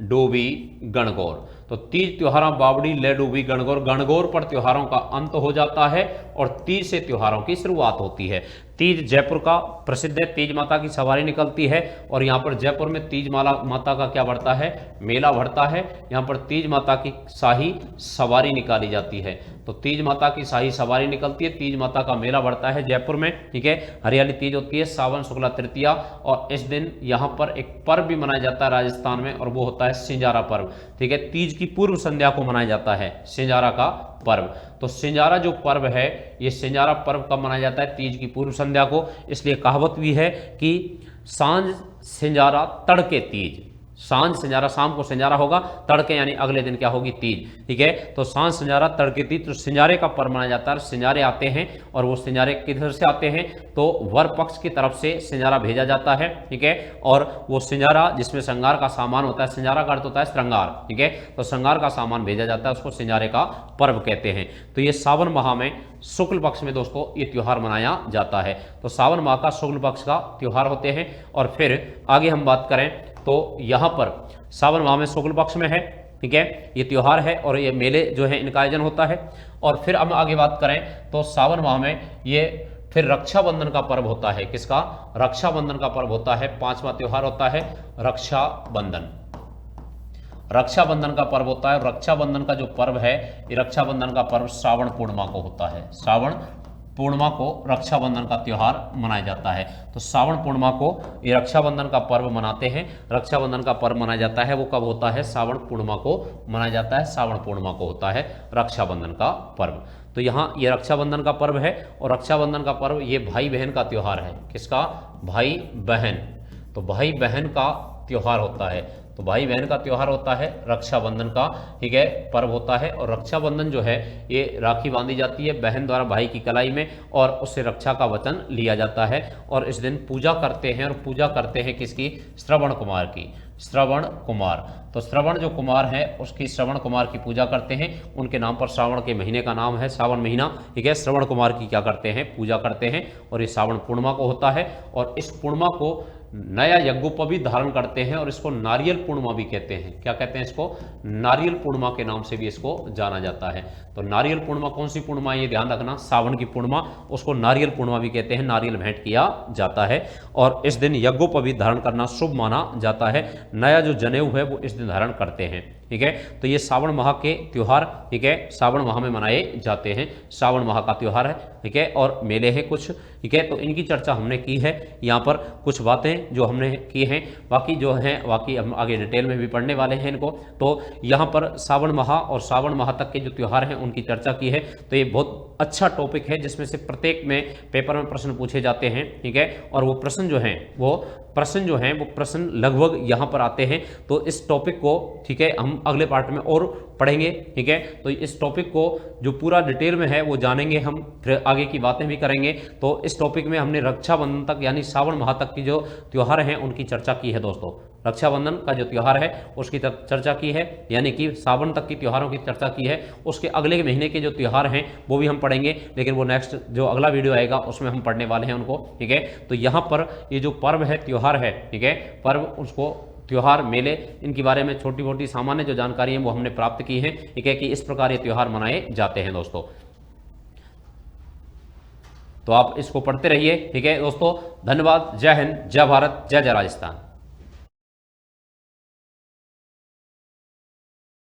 डूबी गणगौर। तो तीज त्योहारा बावड़ी ले डूबी गणगौर, गणगौर पर त्योहारों का अंत हो जाता है और तीज से त्योहारों की शुरुआत होती है। तीज जयपुर का प्रसिद्ध है, तीज माता की सवारी निकलती है और यहाँ पर जयपुर में तीज माता का क्या बढ़ता है, मेला बढ़ता है। यहाँ पर तीज माता की शाही सवारी निकाली जाती है, तो तीज माता की शाही सवारी निकलती है, तीज माता का मेला बढ़ता है जयपुर में, ठीक है। हरियाली तीज होती है, सावन शुक्ला तृतीया, और इस दिन यहाँ पर एक पर्व भी मनाया जाता है राजस्थान में, और वो होता है सिंजारा पर्व, ठीक है। तीज की पूर्व संध्या को मनाया जाता है सिंजारा का पर्व। तो सिंजारा जो पर्व है, ये सिंजारा पर्व कब मनाया जाता है, तीज की पूर्व संध्या को। इसलिए कहावत भी है कि सांझ सिंजारा तड़के तीज, सांझ सिंजारा, शाम को सिंजारा होगा, तड़के यानी अगले दिन क्या होगी, तीज, ठीक है। तो सांझ सिंजारा तड़के तीज, तो सिंजारे का पर्व मनाया जाता है। सिंजारे आते हैं और वो सिंजारे किधर से आते हैं, तो वर पक्ष की तरफ से सिंजारा भेजा जाता है, ठीक है। और वो सिंजारा जिसमें श्रृंगार का सामान होता है, सिंजारा का अर्थ होता है श्रृंगार, ठीक है, तो श्रृंगार का सामान भेजा जाता है, उसको सिंजारे का पर्व कहते हैं। तो ये सावन माह में शुक्ल पक्ष में दोस्तों ये त्योहार मनाया जाता है। तो सावन माह का शुक्ल पक्ष का त्योहार होते हैं। और फिर आगे हम बात करें तो यहाँ पर सावन माह में शुक्ल पक्ष में है, ठीक है, ये त्योहार है और ये मेले जो है इनका आयोजन होता है। और फिर हम आगे बात करें तो सावन माह में ये फिर रक्षाबंधन का पर्व होता है, किसका, रक्षाबंधन का पर्व होता है, पांचवा त्योहार होता है रक्षाबंधन, रक्षाबंधन का पर्व होता है। रक्षाबंधन का जो पर्व है, ये रक्षाबंधन का पर्व श्रावण पूर्णिमा को होता है, श्रावण पूर्णिमा को रक्षाबंधन का त्योहार मनाया जाता है। तो श्रावण पूर्णिमा को ये रक्षाबंधन का पर्व मनाते हैं, रक्षाबंधन का पर्व मनाया जाता है, वो कब होता है, श्रावण पूर्णिमा को मनाया जाता है, श्रावण पूर्णिमा को होता है रक्षाबंधन का पर्व। तो यहाँ ये रक्षाबंधन का पर्व है और रक्षाबंधन का पर्व ये भाई बहन का त्योहार है, किसका, भाई बहन, तो भाई बहन का त्योहार होता है। तो भाई बहन का त्योहार होता है रक्षाबंधन का, ठीक है, पर्व होता है। और रक्षाबंधन जो है ये राखी बांधी जाती है बहन द्वारा भाई की कलाई में और उससे रक्षा का वचन लिया जाता है। और इस दिन पूजा करते हैं, और पूजा करते हैं किसकी, श्रवण कुमार की, श्रवण कुमार। तो श्रवण जो कुमार है उसकी, श्रवण कुमार की पूजा करते हैं, उनके नाम पर श्रावण के महीने का नाम है सावन महीना, ठीक है। श्रवण कुमार की क्या करते हैं, पूजा करते हैं, और ये सावन पूर्णिमा को होता है। और इस पूर्णिमा को नया यज्ञोपवीत धारण करते हैं और इसको नारियल पूर्णिमा भी कहते हैं। क्या कहते हैं इसको, नारियल पूर्णिमा के नाम से भी इसको जाना जाता है। तो नारियल पूर्णिमा कौन सी पूर्णिमा, ये ध्यान रखना, सावन की पूर्णिमा, उसको नारियल पूर्णिमा भी कहते हैं, नारियल भेंट किया जाता है। और इस दिन यज्ञोपवीत धारण करना शुभ माना जाता है, नया जो जनेऊ है वो इस दिन धारण करते हैं, ठीक है। तो ये सावन माह के त्योहार, ठीक है, सावन माह में मनाए जाते हैं, सावन माह का त्योहार है, ठीक है। और मेले हैं कुछ, ठीक है, तो इनकी चर्चा हमने की है, यहाँ पर कुछ बातें जो हमने की हैं, बाकी जो हैं बाकी हम आगे डिटेल में भी पढ़ने वाले हैं इनको। तो यहाँ पर सावन माह और सावन माह तक के जो त्योहार हैं उनकी चर्चा की है। तो ये बहुत अच्छा टॉपिक है जिसमें से प्रत्येक में पेपर में प्रश्न पूछे जाते हैं, ठीक है। और वो प्रश्न जो हैं वो प्रश्न लगभग यहाँ पर आते हैं। तो इस टॉपिक को, ठीक है, हम अगले पार्ट में और पढ़ेंगे, ठीक है। तो इस टॉपिक को जो पूरा डिटेल में है वो जानेंगे हम, फिर आगे की बातें भी करेंगे। तो इस टॉपिक में हमने रक्षाबंधन तक यानी सावन माह तक की जो त्योहार हैं उनकी चर्चा की है दोस्तों। रक्षाबंधन का जो त्योहार है उसकी चर्चा की है, यानी कि सावन तक की त्योहारों की चर्चा की है। उसके अगले महीने के जो त्योहार हैं वो भी हम पढ़ेंगे, लेकिन वो नेक्स्ट जो अगला वीडियो आएगा उसमें हम पढ़ने वाले हैं उनको, ठीक है। तो यहाँ पर ये जो पर्व है, त्योहार है, ठीक है, पर्व, उसको त्योहार, मेले, इनके बारे में छोटी मोटी सामान्य जो जानकारी है वो हमने प्राप्त की है, ठीक है, कि इस प्रकार ये त्योहार मनाए जाते हैं दोस्तों। तो आप इसको पढ़ते रहिए, ठीक है दोस्तों। धन्यवाद। जय हिंद, जय भारत, जय जय राजस्थान।